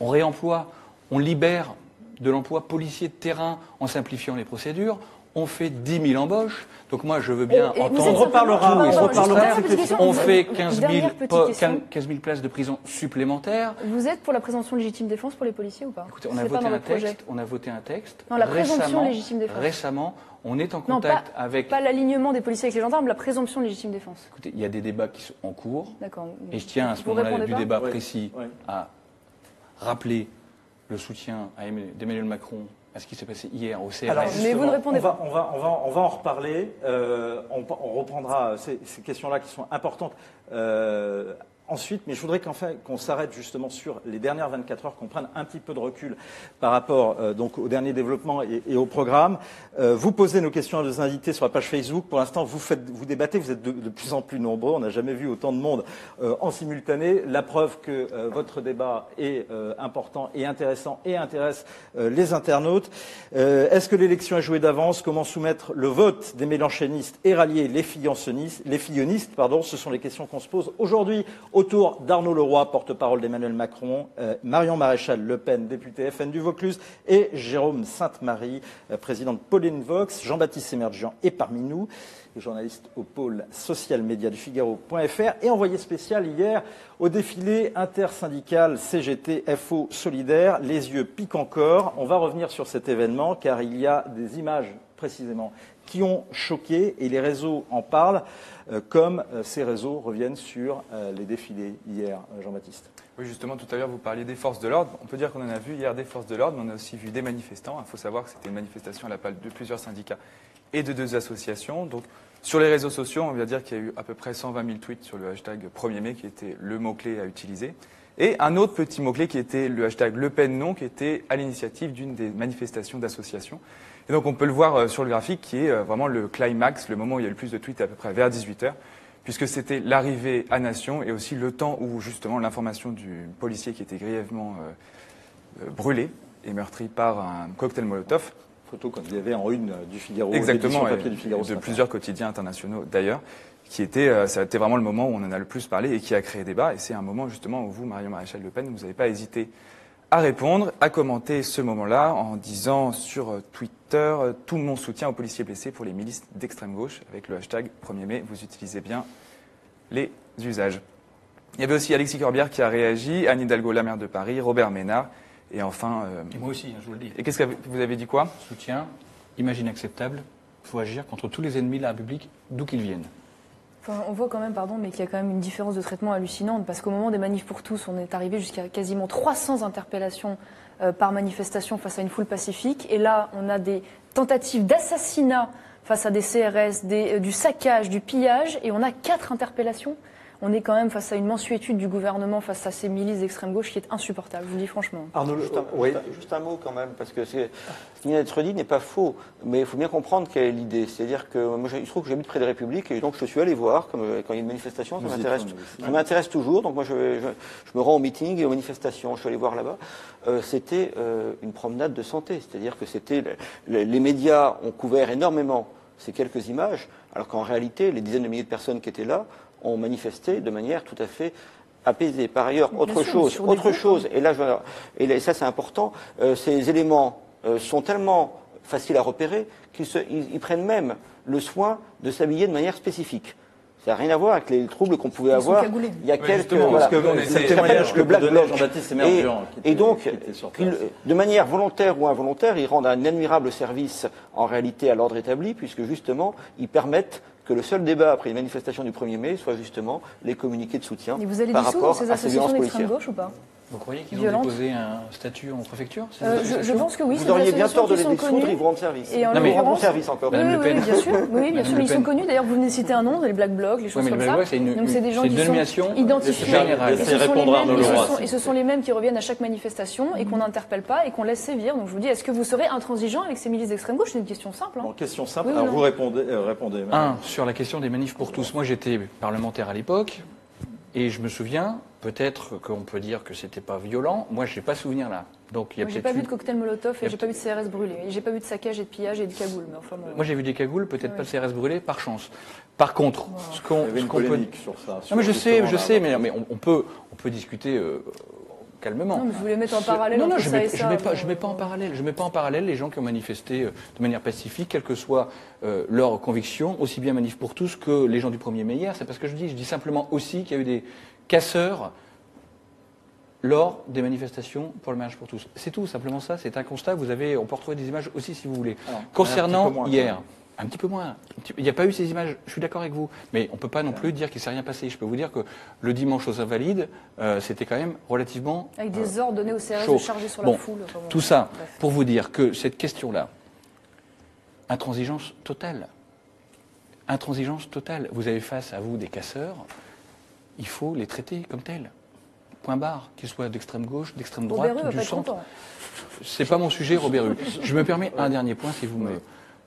on réemploie, on libère de l'emploi policier de terrain en simplifiant les procédures. On fait 10 000 embauches. Donc moi, je veux bien Et vous entendre êtes On reparlera, simplement- on Pardon, reparlera juste de une ces petite questions. on question. fait 15 000, Dernière petite question. 15 000 places de prison supplémentaires. Vous êtes pour la présomption de légitime défense pour les policiers ou pas? Écoutez, on C'est a pas voté dans un votre projet. texte. On a voté un texte. Non, la présomption récemment, de légitime défense. Récemment, on est en Non, contact avec. Pas l'alignement des policiers avec les gendarmes, la présomption de légitime défense. Écoutez, il y a des débats qui sont en cours. D'accord. Et je tiens à ce Vous moment-là répondez du pas débat Oui. précis Oui. à rappeler le soutien d'Emmanuel Macron à ce qui s'est passé hier au CRS. Alors, Mais vous justement, ne répondez on va en reparler. On reprendra ces questions-là qui sont importantes ensuite. Mais je voudrais qu'on s'arrête justement sur les dernières 24 heures, qu'on prenne un petit peu de recul par rapport donc au dernier développement et au programme. Vous posez nos questions à nos invités sur la page Facebook. Pour l'instant, vous débattez. Vous êtes de plus en plus nombreux. On n'a jamais vu autant de monde en simultané. La preuve que votre débat est important et intéressant et intéresse les internautes. Est-ce que l'élection est jouée d'avance? Comment soumettre le vote des mélanchonistes et rallier les fillonistes? Ce sont les questions qu'on se pose aujourd'hui autour d'Arnaud Leroy, porte-parole d'Emmanuel Macron, Marion Maréchal Le Pen, députée FN du Vaucluse, et Jérôme Sainte-Marie, président de Pauline Vox. Jean-Baptiste Sémerjian est parmi nous, journaliste au pôle social média du Figaro.fr et envoyé spécial hier au défilé intersyndical CGT FO Solidaire. Les yeux piquent encore. On va revenir sur cet événement car il y a des images précisément qui ont choqué et les réseaux en parlent, comme ces réseaux reviennent sur les défilés hier, Jean-Baptiste. Oui, justement, tout à l'heure, vous parliez des forces de l'ordre. On peut dire qu'on en a vu hier des forces de l'ordre, mais on a aussi vu des manifestants. Il faut savoir que c'était une manifestation à l'appel de plusieurs syndicats et de 2 associations. Donc, sur les réseaux sociaux, on va dire qu'il y a eu à peu près 120 000 tweets sur le hashtag 1er mai, qui était le mot-clé à utiliser. Et un autre petit mot-clé qui était le hashtag Le Pen non, qui était à l'initiative d'une des manifestations d'associations. Et donc on peut le voir sur le graphique, qui est vraiment le climax, le moment où il y a eu le plus de tweets, à peu près vers 18h, puisque c'était l'arrivée à Nation et aussi le temps où justement l'information du policier qui était grièvement brûlé et meurtri par un cocktail Molotov photo qu'on avait en une du Figaro, Exactement, l'édition papier du Figaro. de plusieurs quotidiens internationaux d'ailleurs, ça a été vraiment le moment où on en a le plus parlé et qui a créé débat. Et c'est un moment justement où vous, Marion Maréchal Le Pen, vous n'avez pas hésité à répondre, à commenter ce moment-là en disant sur Twitter « Tout mon soutien aux policiers blessés pour les milices d'extrême gauche » avec le hashtag 1er mai, vous utilisez bien les usages. Il y avait aussi Alexis Corbière qui a réagi, Anne Hidalgo, la maire de Paris, Robert Ménard, et enfin... Et moi aussi, je vous le dis. Et qu'est-ce que vous avez dit quoi? Soutien, image inacceptable, il faut agir contre tous les ennemis de la République, d'où qu'ils viennent. Enfin, on voit quand même, mais qu'il y a quand même une différence de traitement hallucinante, parce qu'au moment des manifs pour tous, on est arrivé jusqu'à quasiment 300 interpellations par manifestation face à une foule pacifique, et là, on a des tentatives d'assassinat face à des CRS, du saccage, du pillage, et on a 4 interpellations. On est quand même face à une mansuétude du gouvernement, face à ces milices d'extrême gauche qui est insupportable, je vous le dis franchement. Arnaud, Juste un mot quand même, parce que ce qui vient d'être dit n'est pas faux, mais il faut bien comprendre quelle est l'idée. C'est-à-dire que moi, il se trouve que j'habite près des Républiques, et donc je suis allé voir, quand il y a une manifestation, ça m'intéresse toujours, donc moi je me rends au meeting et aux manifestations, je suis allé voir là-bas. C'était une promenade de santé, c'est-à-dire que les médias ont couvert énormément ces quelques images, alors qu'en réalité, les dizaines de milliers de personnes qui étaient là ont manifesté de manière tout à fait apaisée. Par ailleurs, autre chose, et ça c'est important, ces éléments sont tellement faciles à repérer qu'ils prennent même le soin de s'habiller de manière spécifique. Ça n'a rien à voir avec les troubles qu'on pouvait avoir. Il y a quelques... Parce que c'est le témoignage que Black Bloc. Jean-Baptiste Émergent. Et donc, de manière volontaire ou involontaire, ils rendent un admirable service en réalité à l'ordre établi, puisque justement, ils permettent que le seul débat après une manifestation du 1er mai soit justement les communiqués de soutien par rapport ces à ces violences associations d'extrême policières. gauche ou pas? Vous croyez qu'ils ont déposé un statut en préfecture? Je pense que oui. Vous auriez bien tort de les dissoudre, ils vous rendent service. Et en Ils vous rendent l'occurrence, service encore. Oui, bien sûr. Oui, bien sûr. Ils sont connus. D'ailleurs, vous venez de citer un nom, les Black Blocs, les choses comme ça. Donc c'est des gens qui sont identifiés. Et ce sont les mêmes qui reviennent à chaque manifestation et qu'on n'interpelle pas et qu'on laisse sévir. Donc je vous dis, est-ce que vous serez intransigeant avec ces milices d'extrême gauche? C'est une question simple. Bon, question simple. Alors vous répondez. Sur la question des manifs pour tous. Moi, j'étais parlementaire à l'époque. Et je me souviens, peut-être qu'on peut dire que c'était pas violent. Moi, je n'ai pas souvenir là. Donc, il y a j'ai pas vu de cocktail Molotov et j'ai pas vu de CRS brûlé. Et j'ai pas vu de saccage et de pillage et de cagoules. Mais enfin, moi, j'ai vu des cagoules, peut-être pas de CRS brûlé, par chance. Par contre, ce qu'on peut sur ça. Non, mais je sais, mais on peut discuter calmement. Non, mais je voulais mettre en parallèle. Non, je mets pas en parallèle. Je mets pas en parallèle les gens qui ont manifesté de manière pacifique, quelle que soit leur conviction, aussi bien Manif pour tous que les gens du 1er mai hier. C'est parce que je dis simplement aussi qu'il y a eu des casseurs lors des manifestations pour le mariage pour tous. C'est tout, simplement ça. C'est un constat. On peut retrouver des images aussi si vous voulez. Alors, concernant hier. Un petit peu moins. Il n'y a pas eu ces images, je suis d'accord avec vous. Mais on ne peut pas non plus dire qu'il ne s'est rien passé. Je peux vous dire que le dimanche aux Invalides, c'était quand même relativement avec des ordres donnés au CRS de charger sur la foule. Tout ça, pour vous dire que cette question-là, intransigeance totale. Intransigeance totale. Vous avez face à vous des casseurs, il faut les traiter comme tels. Point barre, qu'ils soient d'extrême gauche, d'extrême droite, du centre. C'est pas mon sujet, Robert Hue. Je me permets un dernier point, si vous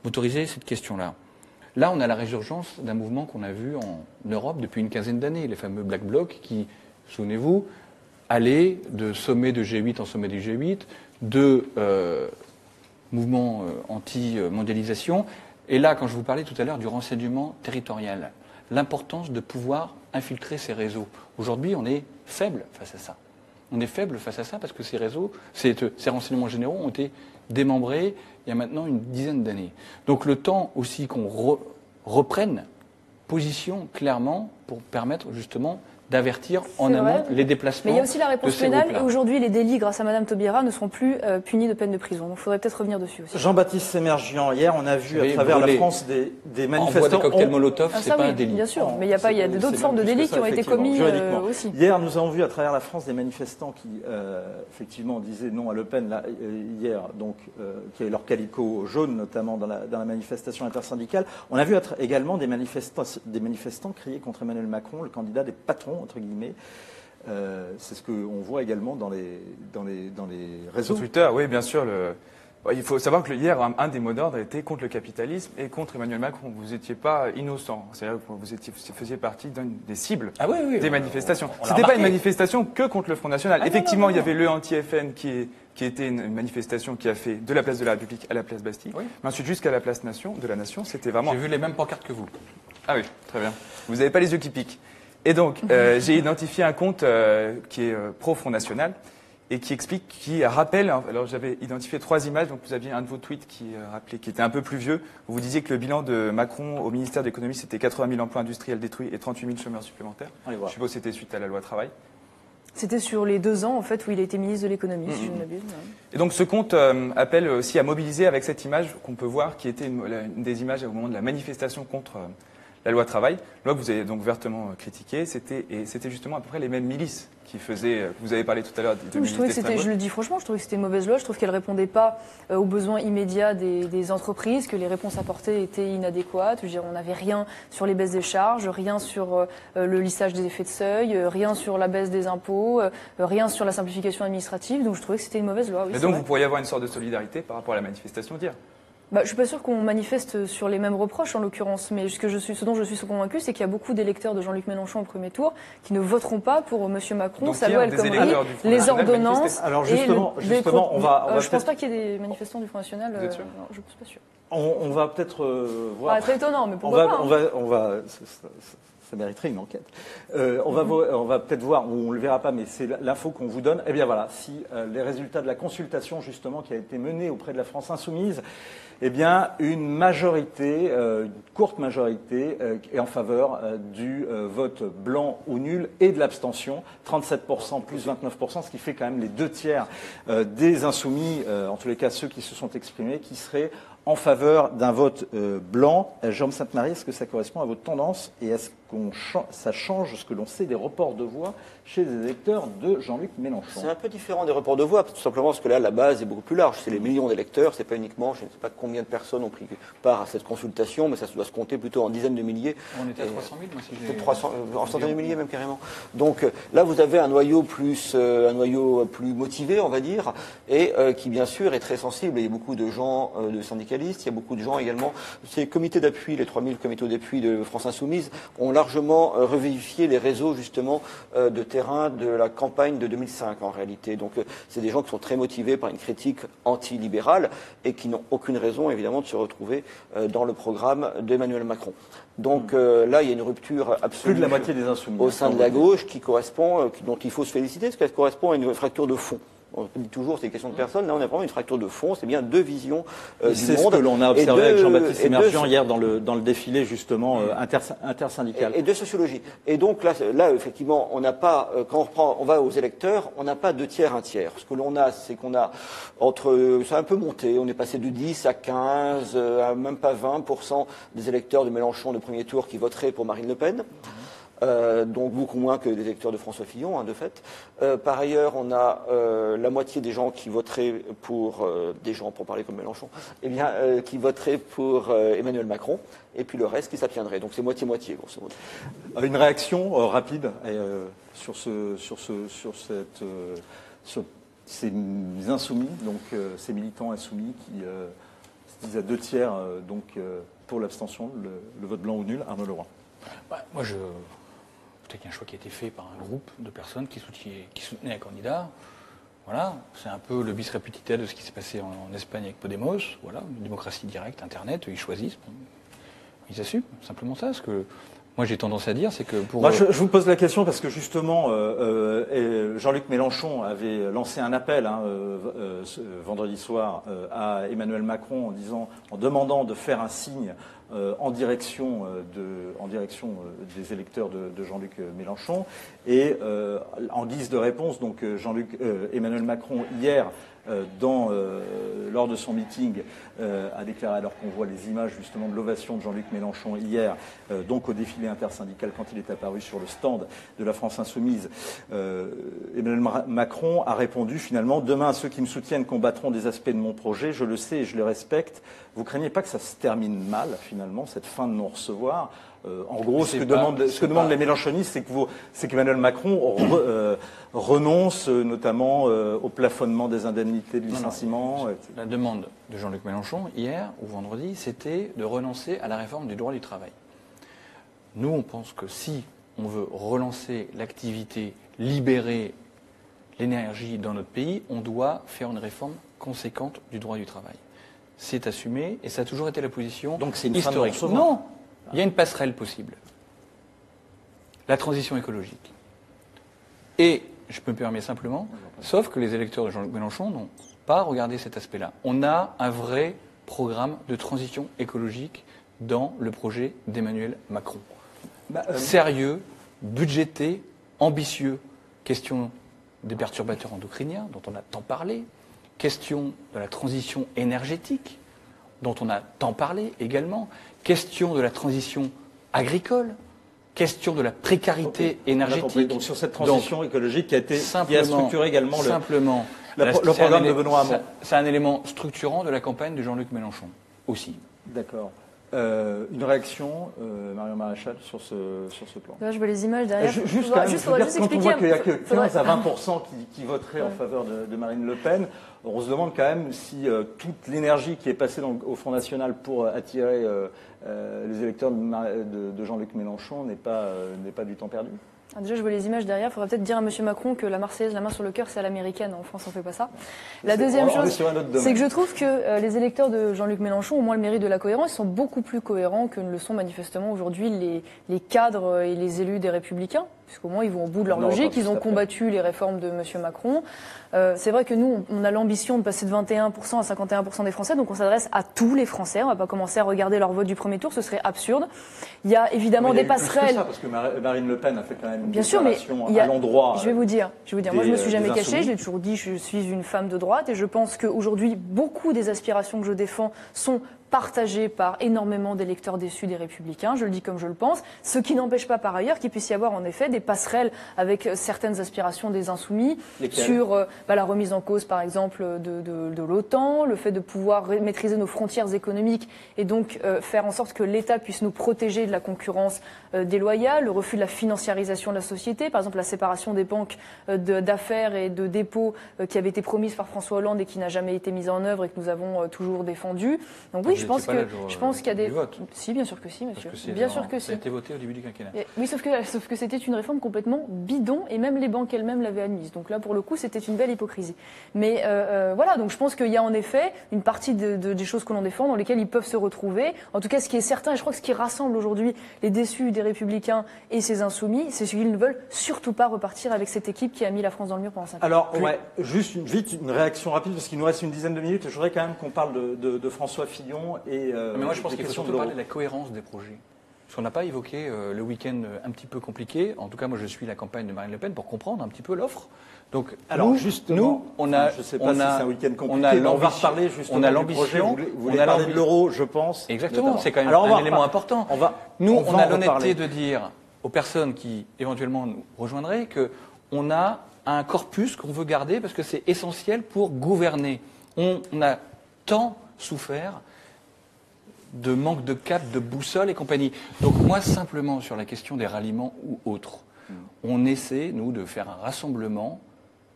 m'autorisez cette question-là. Là, on a la résurgence d'un mouvement qu'on a vu en Europe depuis une quinzaine d'années, les fameux Black Blocs qui, souvenez-vous, allaient de sommet de G8 en sommet du G8, de mouvements anti-mondialisation. Et là, quand je vous parlais tout à l'heure du renseignement territorial, l'importance de pouvoir infiltrer ces réseaux. Aujourd'hui, on est faible face à ça. On est faible face à ça parce que ces réseaux, ces renseignements généraux ont été démembrés il y a maintenant une dizaine d'années. Donc le temps aussi qu'on reprenne position clairement pour permettre justement d'avertir en amont les déplacements. Mais il y a aussi la réponse pénale. Et aujourd'hui, les délits, grâce à Mme Taubira, ne seront plus punis de peine de prison. Donc il faudrait peut-être revenir dessus aussi. Jean-Baptiste Émergent, hier, on a vu à travers la France des manifestants. Des cocktails Molotov, c'est pas un délit. Bien sûr, mais il y a d'autres formes de délits qui ont été commis aussi. Hier, nous avons vu à travers la France des manifestants qui, effectivement, disaient non à Le Pen, là, hier, donc, qui avaient leur calico jaune, notamment dans la manifestation intersyndicale. On a vu également des manifestants crier contre Emmanuel Macron, le candidat des patrons, entre guillemets. C'est ce qu'on voit également dans les réseaux. Sur Twitter, oui, bien sûr. Il faut savoir que hier, un des mots d'ordre était contre le capitalisme et contre Emmanuel Macron. Vous n'étiez pas innocent. C'est-à-dire que vous faisiez partie des cibles des manifestations. C'était pas une manifestation que contre le Front National. Effectivement, il y avait le anti-FN qui était une manifestation qui a fait de la place de la République à la place Bastille. Oui. Mais ensuite, jusqu'à la place de la Nation, c'était vraiment... J'ai vu les mêmes pancartes que vous. Ah oui, très bien. Vous n'avez pas les yeux qui piquent. Et donc, j'ai identifié un compte qui est pro-Front National, et qui rappelle, alors j'avais identifié 3 images, donc vous aviez un de vos tweets qui était un peu plus vieux, où vous disiez que le bilan de Macron au ministère de l'économie, c'était 80 000 emplois industriels détruits et 38 000 chômeurs supplémentaires. Je suppose que c'était suite à la loi travail. C'était sur les 2 ans, en fait, où il a été ministre de l'économie, si je ne m'abuse. Et donc ce compte appelle aussi à mobiliser avec cette image qu'on peut voir, qui était une des images au moment de la manifestation contre la loi travail, loi que vous avez donc vertement critiquée, c'était justement à peu près les mêmes milices qui faisaient, vous avez parlé tout à l'heure de milices d'extrême gauche. Je le dis franchement, je trouvais que c'était une mauvaise loi, je trouve qu'elle ne répondait pas aux besoins immédiats des entreprises, que les réponses apportées étaient inadéquates. Je veux dire, on n'avait rien sur les baisses des charges, rien sur le lissage des effets de seuil, rien sur la baisse des impôts, rien sur la simplification administrative, donc je trouvais que c'était une mauvaise loi. Oui, et donc vous pourriez avoir une sorte de solidarité par rapport à la manifestation d'hier. Je ne suis pas sûre qu'on manifeste sur les mêmes reproches, en l'occurrence. Mais ce dont je suis convaincue, c'est qu'il y a beaucoup d'électeurs de Jean-Luc Mélenchon au premier tour qui ne voteront pas pour M. Macron, donc, sa loi El Khomri, les ordonnances. Alors justement, on va je ne pense pas qu'il y ait des manifestants du Front National. Vous êtes sûr? Non, je ne suis pas sûre. On va peut-être voir. Très étonnant, mais pourquoi pas. Ça mériterait une enquête. On va peut-être voir, on ne le verra pas, mais c'est l'info qu'on vous donne. Eh bien voilà, si les résultats de la consultation justement qui a été menée auprès de la France Insoumise, eh bien une majorité, une courte majorité, est en faveur du vote blanc ou nul et de l'abstention, 37% plus 29%, ce qui fait quand même les 2/3 des insoumis, en tous les cas ceux qui se sont exprimés, qui seraient en faveur d'un vote blanc. Jérôme Sainte-Marie, est-ce que ça correspond à votre tendance et est-ce que ça change ce que l'on sait des reports de voix chez les électeurs de Jean-Luc Mélenchon? C'est un peu différent des reports de voix, tout simplement parce que là, la base est beaucoup plus large. C'est les millions d'électeurs, c'est pas uniquement, je ne sais pas combien de personnes ont pris part à cette consultation, mais ça doit se compter plutôt en dizaines de milliers. On était à 300 000, moi, si j'ai... 300, en centaines de milliers même carrément. Donc là, vous avez un noyau plus motivé, on va dire, et qui bien sûr est très sensible. Il y a beaucoup de gens, de syndicalistes, il y a beaucoup de gens également. Ces comités d'appui, les 3000 comités d'appui de France Insoumise, ont largement revivifié les réseaux justement de terrain de la campagne de 2005 en réalité. Donc c'est des gens qui sont très motivés par une critique antilibérale et qui n'ont aucune raison évidemment de se retrouver dans le programme d'Emmanuel Macron. Donc là, il y a une rupture absolue. Plus de la moitié des insoumis au sein de la gauche qui correspond, dont il faut se féliciter, parce qu'elle correspond à une fracture de fond. On dit toujours c'est une question de personne, là on a vraiment une fracture de fond, c'est bien 2 visions du monde. C'est ce que l'on a observé avec Jean-Baptiste Émergent hier dans le défilé justement intersyndical. Et de sociologie. Et donc là effectivement, on n'a pas, quand on va aux électeurs, on n'a pas 2/3, 1/3. Ce que l'on a, c'est qu'on a ça a un peu monté, on est passé de 10 à 15, à même pas 20% des électeurs de Mélenchon de premier tour qui voteraient pour Marine Le Pen. Donc beaucoup moins que des électeurs de François Fillon, de fait. Par ailleurs, on a la moitié des gens qui voteraient pour des gens, pour parler comme Mélenchon, qui voteraient pour Emmanuel Macron, et puis le reste qui s'abstiendrait. Donc c'est moitié-moitié, grosso modo. Une réaction rapide sur ces insoumis, donc ces militants insoumis qui se disent à 2/3 pour l'abstention, le vote blanc ou nul. Arnaud Leroy. Moi, peut-être qu'il y a un choix qui a été fait par un groupe de personnes qui soutenaient un candidat. Voilà, c'est un peu le bis repetita de ce qui s'est passé en Espagne avec Podemos. Voilà, une démocratie directe, Internet, ils choisissent, ils assument, simplement ça. Ce que moi j'ai tendance à dire, c'est que pour... Moi, je vous pose la question parce que justement, Jean-Luc Mélenchon avait lancé un appel vendredi soir à Emmanuel Macron en demandant de faire un signe en direction des électeurs de Jean-Luc Mélenchon. Et en guise de réponse, donc Emmanuel Macron hier, lors de son meeting, a déclaré, alors qu'on voit les images justement de l'ovation de Jean-Luc Mélenchon hier, donc au défilé intersyndical quand il est apparu sur le stand de la France Insoumise, Emmanuel Macron a répondu finalement: demain ceux qui me soutiennent combattront des aspects de mon projet, je le sais et je le respecte. Vous craignez pas que ça se termine mal finalement? finalement, cette fin de non-recevoir. En gros, ce que pas- demandent les Mélenchonistes, c'est qu'Emmanuel Macron renonce notamment au plafonnement des indemnités de licenciement. etc. La demande de Jean-Luc Mélenchon, hier ou vendredi, c'était de renoncer à la réforme du droit du travail. Nous, on pense que si on veut relancer l'activité, libérer l'énergie dans notre pays, on doit faire une réforme conséquente du droit du travail. C'est assumé et ça a toujours été la position Donc c'est une fin de historique. non-recevoir. Non, il y a une passerelle possible. La transition écologique. Et, je me permets simplement, sauf que les électeurs de Jean-Luc Mélenchon n'ont pas regardé cet aspect-là. On a un vrai programme de transition écologique dans le projet d'Emmanuel Macron. Sérieux, budgété, ambitieux. Question des perturbateurs endocriniens, dont on a tant parlé. Question de la transition énergétique, dont on a tant parlé également. Question de la transition agricole. Question de la précarité énergétique. Donc sur cette transition écologique qui a structuré également le programme de Benoît Hamon. C'est un élément structurant de la campagne de Jean-Luc Mélenchon aussi. D'accord. Une réaction, Marion Maréchal, sur ce plan. Là, je vois les images derrière. Juste Faudra quand même, faudra juste quand on expliquer voit un qu'il n'y a peu. que 15 à 20% qui voteraient en faveur de Marine Le Pen, on se demande quand même si toute l'énergie qui est passée au Front National pour attirer les électeurs de Jean-Luc Mélenchon n'est pas du temps perdu. Ah, déjà, je vois les images derrière. Il faudrait peut-être dire à M. Macron que la Marseillaise, la main sur le cœur, c'est à l'américaine. En France, on ne fait pas ça. La deuxième chose, c'est que je trouve que les électeurs de Jean-Luc Mélenchon ont moins le mérite de la cohérence. Ils sont beaucoup plus cohérents que ne le sont manifestement aujourd'hui les cadres et les élus des Républicains, puisqu'au moins ils vont au bout de leur logique. Ils ont combattu les réformes de M. Macron. C'est vrai que nous, on a l'ambition de passer de 21% à 51% des Français, donc on s'adresse à tous les Français. On ne va pas commencer à regarder leur vote du premier tour, ce serait absurde. Il y a évidemment des passerelles. Parce que Marine Le Pen a fait quand même une Bien sûr, mais à l'endroit. Je vais vous dire. Moi, je me suis jamais cachée. Je l'ai toujours dit. Je suis une femme de droite et je pense qu'aujourd'hui, beaucoup des aspirations que je défends sont partagées par énormément d'électeurs déçus des Républicains. Je le dis comme je le pense. Ce qui n'empêche pas par ailleurs qu'il puisse y avoir en effet des passerelles avec certaines aspirations des Insoumis. Lesquelles ? Sur la remise en cause, par exemple, de l'OTAN, le fait de pouvoir maîtriser nos frontières économiques et donc faire en sorte que l'État puisse nous protéger de la concurrence déloyale, le refus de la financiarisation de la société, par exemple la séparation des banques d'affaires et de dépôts qui avait été promise par François Hollande et qui n'a jamais été mise en œuvre et que nous avons toujours défendu. Donc oui, je pense qu'il y a des... Si, bien sûr que si, monsieur. Bien sûr que si. Ça a été voté au début du quinquennat. Oui, sauf que c'était une réforme complètement bidon et même les banques elles-mêmes l'avaient admise. Donc là, pour le coup, c'était une belle hypocrisie. Mais voilà, donc je pense qu'il y a en effet une partie des choses que l'on défend dans lesquelles ils peuvent se retrouver. En tout cas, ce qui est certain, et je crois que ce qui rassemble aujourd'hui les déçus des Républicains et ces Insoumis, c'est qu'ils ne veulent surtout pas repartir avec cette équipe qui a mis la France dans le mur pendant 5 ans. Alors, juste une réaction rapide, parce qu'il nous reste une dizaine de minutes. Je voudrais quand même qu'on parle de François Fillon et mais moi, je pense qu'il faut surtout parler de la cohérence des projets. Parce qu'on n'a pas évoqué le week-end un petit peu compliqué. En tout cas, moi, je suis la campagne de Marine Le Pen pour comprendre un petit peu l'offre. Donc, alors, on a, je ne sais pas si c'est un week-end compliqué, on va reparler justement on a du projet. l'ambition. Vous voulez parler de l'euro, je pense. Exactement, notamment. c'est quand même alors, un élément important. On a l'honnêteté de dire aux personnes qui éventuellement nous rejoindraient qu'on a un corpus qu'on veut garder parce que c'est essentiel pour gouverner. On a tant souffert de manque de cap, de boussole et compagnie. Donc moi, simplement, sur la question des ralliements ou autres, on essaie, nous, de faire un rassemblement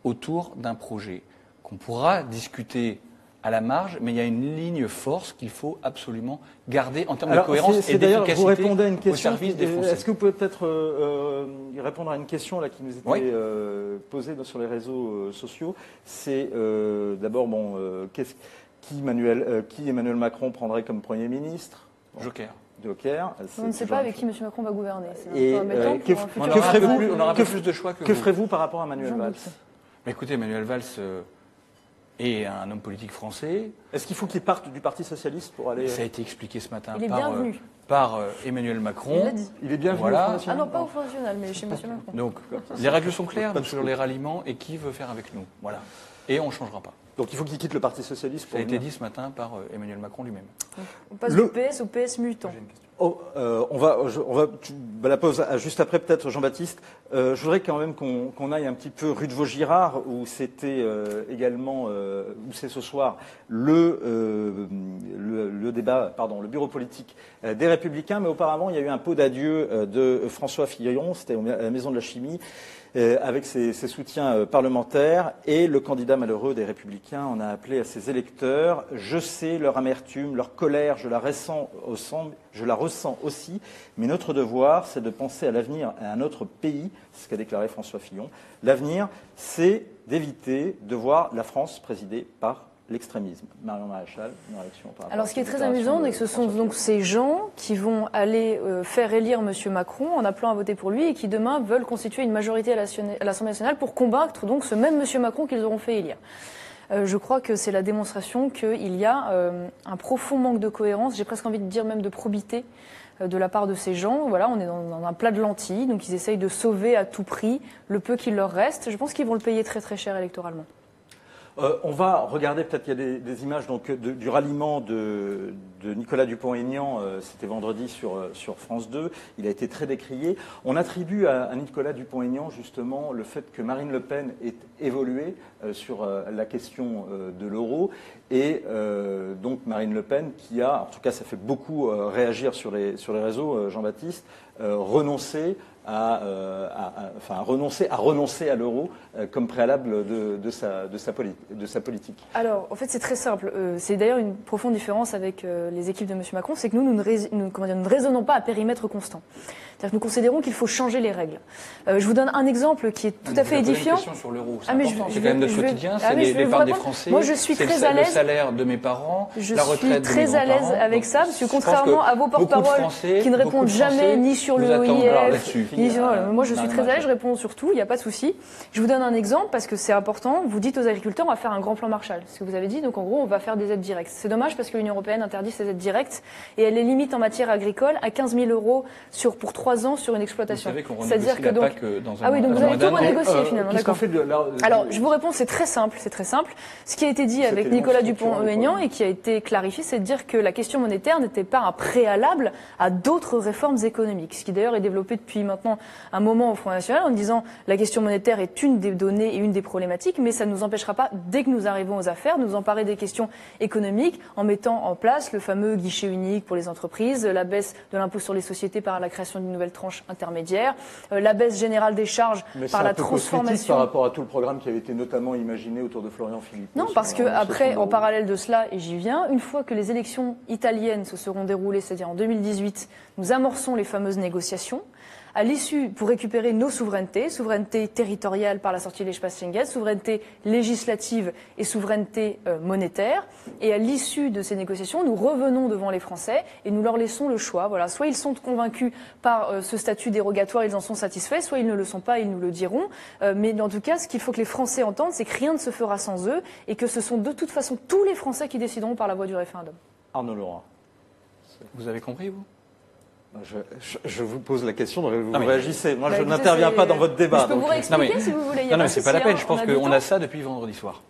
autour d'un projet qu'on pourra discuter à la marge, mais il y a une ligne force qu'il faut absolument garder en termes de cohérence et d'efficacité vous répondez à une question au service des Français. Est-ce que vous pouvez peut-être répondre à une question là, qui nous était posée sur les réseaux sociaux? C'est d'abord, qui Emmanuel Macron prendrait comme Premier ministre? Joker. On ne sait pas avec qui M. Macron va gouverner. Et que plus de choix que ferez-vous par rapport à Manuel Valls? Mais écoutez, Manuel Valls est un homme politique français. Est-ce qu'il faut qu'il parte du Parti socialiste pour aller... Ça a été expliqué ce matin par Emmanuel Macron. Il est bienvenu. Voilà. Ah non, pas au Front National, mais chez M. Macron. Donc, les règles sont claires sur les ralliements et qui veut faire avec nous. Voilà. Et on ne changera pas. Donc il faut qu'il quitte le Parti socialiste pour... Ça a été dit ce matin par Emmanuel Macron lui-même. On passe du PS au PS mutant. J'ai une question. La pause juste après peut-être Jean-Baptiste. Je voudrais quand même qu'on aille un petit peu rue de Vaugirard où c'était également où c'est ce soir le débat, le bureau politique des Républicains. Mais auparavant, il y a eu un pot d'adieu de François Fillon. C'était à la Maison de la Chimie. Avec ses soutiens parlementaires, et le candidat malheureux des Républicains en a appelé à ses électeurs. Je sais leur amertume, leur colère, je la ressens aussi, mais notre devoir, c'est de penser à l'avenir à un autre pays, c'est ce qu'a déclaré François Fillon. L'avenir, c'est d'éviter de voir la France présidée par l'extrémisme. Marion Maréchal, une réaction par rapport Alors, ce qui est très amusant, c'est que ce sont donc ces gens qui vont aller faire élire M. Macron en appelant à voter pour lui et qui demain veulent constituer une majorité à l'Assemblée nationale pour combattre donc ce même M. Macron qu'ils auront fait élire. Je crois que c'est la démonstration qu'il y a un profond manque de cohérence, j'ai presque envie de dire même de probité de la part de ces gens. Voilà, on est dans un plat de lentilles, donc ils essayent de sauver à tout prix le peu qu'il leur reste. Je pense qu'ils vont le payer très très cher électoralement. On va regarder, peut-être qu'il y a des images donc, du ralliement de Nicolas Dupont-Aignan, c'était vendredi sur France 2, il a été très décrié. On attribue à Nicolas Dupont-Aignan justement le fait que Marine Le Pen ait évolué sur la question de l'euro, et donc Marine Le Pen qui a, en tout cas ça fait beaucoup réagir sur les réseaux, Jean-Baptiste, renoncé à renoncer à l'euro comme préalable de sa politique. Alors, en fait, c'est très simple. C'est d'ailleurs une profonde différence avec les équipes de M. Macron, c'est que nous ne raisonnons pas à périmètre constant. C'est-à-dire que nous considérons qu'il faut changer les règles. Je vous donne un exemple qui est tout à fait édifiant. Une question sur l'euro, c'est quand même notre quotidien, c'est l'épargne des Français, moi, je suis très à l'aise. Le salaire de mes parents, la retraite de mes grands-parents. Je suis très à l'aise avec ça, parce que contrairement à vos porte-paroles qui ne répondent jamais ni sur le OIF, moi je suis très à l'aise, je réponds sur tout, il n'y a pas de souci. Je vous donne un exemple parce que c'est important. Vous dites aux agriculteurs, on va faire un grand plan Marshall, ce que vous avez dit, donc en gros on va faire des aides directes. C'est dommage parce que l'Union européenne interdit ces aides directes et elle les limite en matière agricole à 15 000 € pour 3 ans sur une exploitation. C'est-à-dire que donc vous avez tout renégocié finalement. D'accord. Alors je vous réponds, c'est très simple. Ce qui a été dit avec Nicolas Dupont-Aignan et qui a été clarifié, c'est de dire que la question monétaire n'était pas un préalable à d'autres réformes économiques. Ce qui d'ailleurs est développé depuis maintenant un moment au Front National en disant la question monétaire est une des données et une des problématiques, mais ça ne nous empêchera pas, dès que nous arrivons aux affaires, de nous emparer des questions économiques en mettant en place le fameux guichet unique pour les entreprises, la baisse de l'impôt sur les sociétés par la création d'une nouvelle tranche intermédiaire, la baisse générale des charges par la transformation. Par rapport à tout le programme qui avait été notamment imaginé autour de Florian Philippot. Non, parce que après, en parallèle de cela, et j'y viens, une fois que les élections italiennes se seront déroulées, c'est-à-dire en 2018, nous amorçons les fameuses négociations. À l'issue, pour récupérer nos souverainetés, souveraineté territoriale par la sortie de l'espace Schengen, souveraineté législative et souveraineté monétaire. Et à l'issue de ces négociations, nous revenons devant les Français et nous leur laissons le choix. Voilà, soit ils sont convaincus par ce statut dérogatoire, ils en sont satisfaits, soit ils ne le sont pas, ils nous le diront. Mais en tout cas, ce qu'il faut que les Français entendent, c'est que rien ne se fera sans eux et que ce sont de toute façon tous les Français qui décideront par la voie du référendum. Arnaud Laurent. Vous avez compris, vous ? Je vous pose la question, vous réagissez. Moi, je n'interviens pas dans votre débat. Je peux vous réexpliquer si vous voulez. Non, mais c'est pas la peine. Je pense qu'on a ça depuis vendredi soir.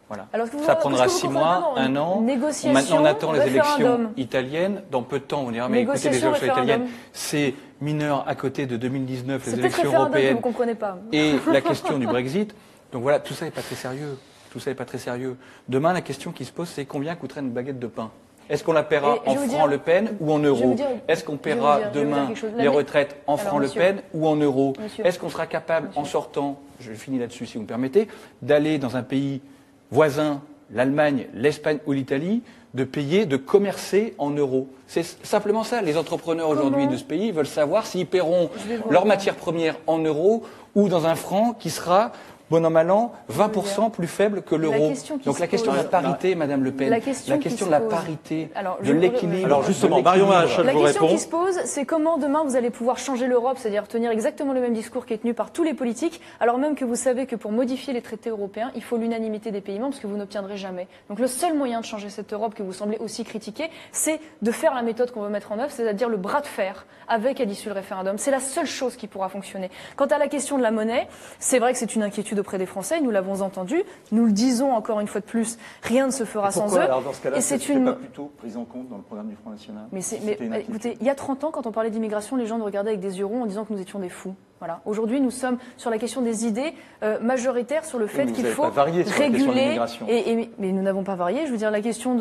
Voilà. Alors, ça prendra 6 mois, 1 an. Maintenant, on attend les élections italiennes. Dans peu de temps, on dira, mais écoutez, les élections italiennes, c'est mineur à côté de 2019, les élections européennes. Que vous comprenez pas. Et la question du Brexit. Donc voilà, tout ça n'est pas très sérieux. Demain, la question qui se pose, c'est combien coûterait une baguette de pain ? Est-ce qu'on la paiera en francs Le Pen ou en euros ? Est-ce qu'on paiera demain les retraites en francs Le Pen ou en euros ? Est-ce qu'on sera capable, en sortant, je finis là-dessus si vous me permettez, d'aller dans un pays voisin, l'Allemagne, l'Espagne ou l'Italie, de commercer en euros ? C'est simplement ça. Les entrepreneurs aujourd'hui de ce pays veulent savoir s'ils paieront leurs matières premières en euros ou dans un franc qui sera, bon an, mal an, 20% plus faible que l'euro. Donc la question de la parité, Madame Le Pen, la question de la parité, de l'équilibre. Alors justement, Marion Maréchal vous répond. La question qui se pose, c'est comment demain vous allez pouvoir changer l'Europe, c'est-à-dire tenir exactement le même discours qui est tenu par tous les politiques, alors même que vous savez que pour modifier les traités européens, il faut l'unanimité des pays membres, parce que vous n'obtiendrez jamais. Donc le seul moyen de changer cette Europe que vous semblez aussi critiquer, c'est de faire la méthode qu'on veut mettre en œuvre, c'est-à-dire le bras de fer avec à l'issue le référendum. C'est la seule chose qui pourra fonctionner. Quant à la question de la monnaie, c'est vrai que c'est une inquiétude l'inquiétude auprès des Français, nous l'avons entendu, nous le disons encore une fois de plus, rien ne se fera sans eux. Alors dans ce cas-là, et ça c'est pas plutôt prise en compte dans le programme du Front National? Mais écoutez, il y a 30 ans, quand on parlait d'immigration, les gens nous regardaient avec des yeux ronds en disant que nous étions des fous. Voilà. Aujourd'hui, nous sommes sur la question des idées majoritaires sur le fait qu'il faut réguler. Mais nous n'avons pas varié. Je veux dire, la question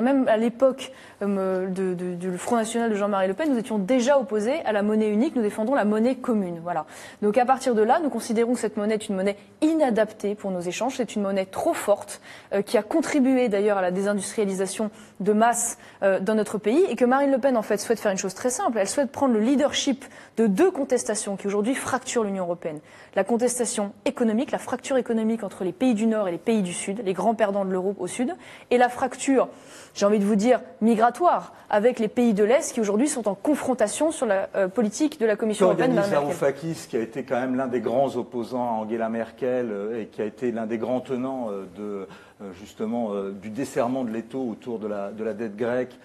même à l'époque du Front National de Jean-Marie Le Pen, nous étions déjà opposés à la monnaie unique. Nous défendons la monnaie commune. Voilà. Donc à partir de là, nous considérons que cette monnaie est une monnaie inadaptée pour nos échanges. C'est une monnaie trop forte qui a contribué d'ailleurs à la désindustrialisation de masse dans notre pays, et que Marine Le Pen en fait souhaite faire une chose très simple. Elle souhaite prendre le leadership de deux contestations qui aujourd'hui fracturent l'Union européenne. La contestation économique, la fracture économique entre les pays du Nord et les pays du Sud, les grands perdants de l'euro au Sud, et la fracture, j'ai envie de vous dire, migratoire avec les pays de l'Est qui aujourd'hui sont en confrontation sur la politique de la Commission européenne. Yanis Varoufakis, qui a été quand même l'un des grands opposants à Angela Merkel et qui a été l'un des grands tenants du desserrement de l'étau autour de la dette grecque,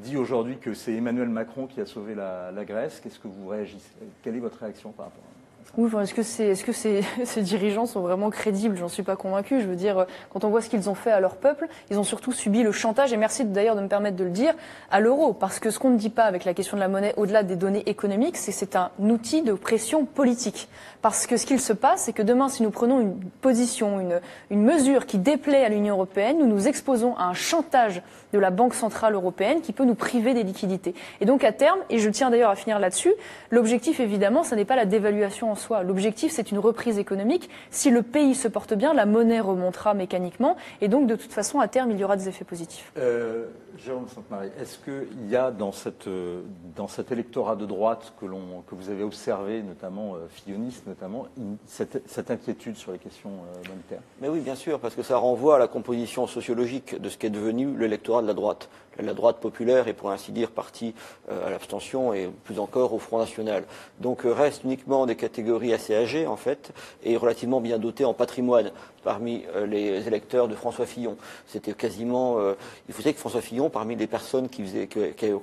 dit aujourd'hui que c'est Emmanuel Macron qui a sauvé la Grèce. Qu'est-ce que vous réagissez? Quelle est votre réaction par rapport à ça? Oui, enfin, est-ce que ces dirigeants sont vraiment crédibles? J'en suis pas convaincue. Je veux dire, quand on voit ce qu'ils ont fait à leur peuple, ils ont surtout subi le chantage, et merci d'ailleurs de me permettre de le dire, à l'euro. Parce que ce qu'on ne dit pas avec la question de la monnaie, au-delà des données économiques, c'est que c'est un outil de pression politique. Parce que ce qu'il se passe, c'est que demain, si nous prenons une position, une mesure qui déplaît à l'Union européenne, nous nous exposons à un chantage de la Banque centrale européenne qui peut nous priver des liquidités. Et donc à terme, et je tiens d'ailleurs à finir là-dessus, l'objectif évidemment, ce n'est pas la dévaluation en soi. L'objectif, c'est une reprise économique. Si le pays se porte bien, la monnaie remontera mécaniquement, et donc de toute façon, à terme, il y aura des effets positifs. Jérôme Sainte-Marie, est-ce qu'il y a dans cet électorat de droite que vous avez observé, notamment filloniste, cette inquiétude sur les questions monétaires? Mais oui, bien sûr, parce que ça renvoie à la composition sociologique de ce qu'est devenu l'électorat de la droite. La droite populaire est pour ainsi dire partie à l'abstention et plus encore au Front National. Donc restent uniquement des catégories assez âgées en fait et relativement bien dotées en patrimoine parmi les électeurs de François Fillon. C'était quasiment... il faut dire que François Fillon, parmi les personnes qui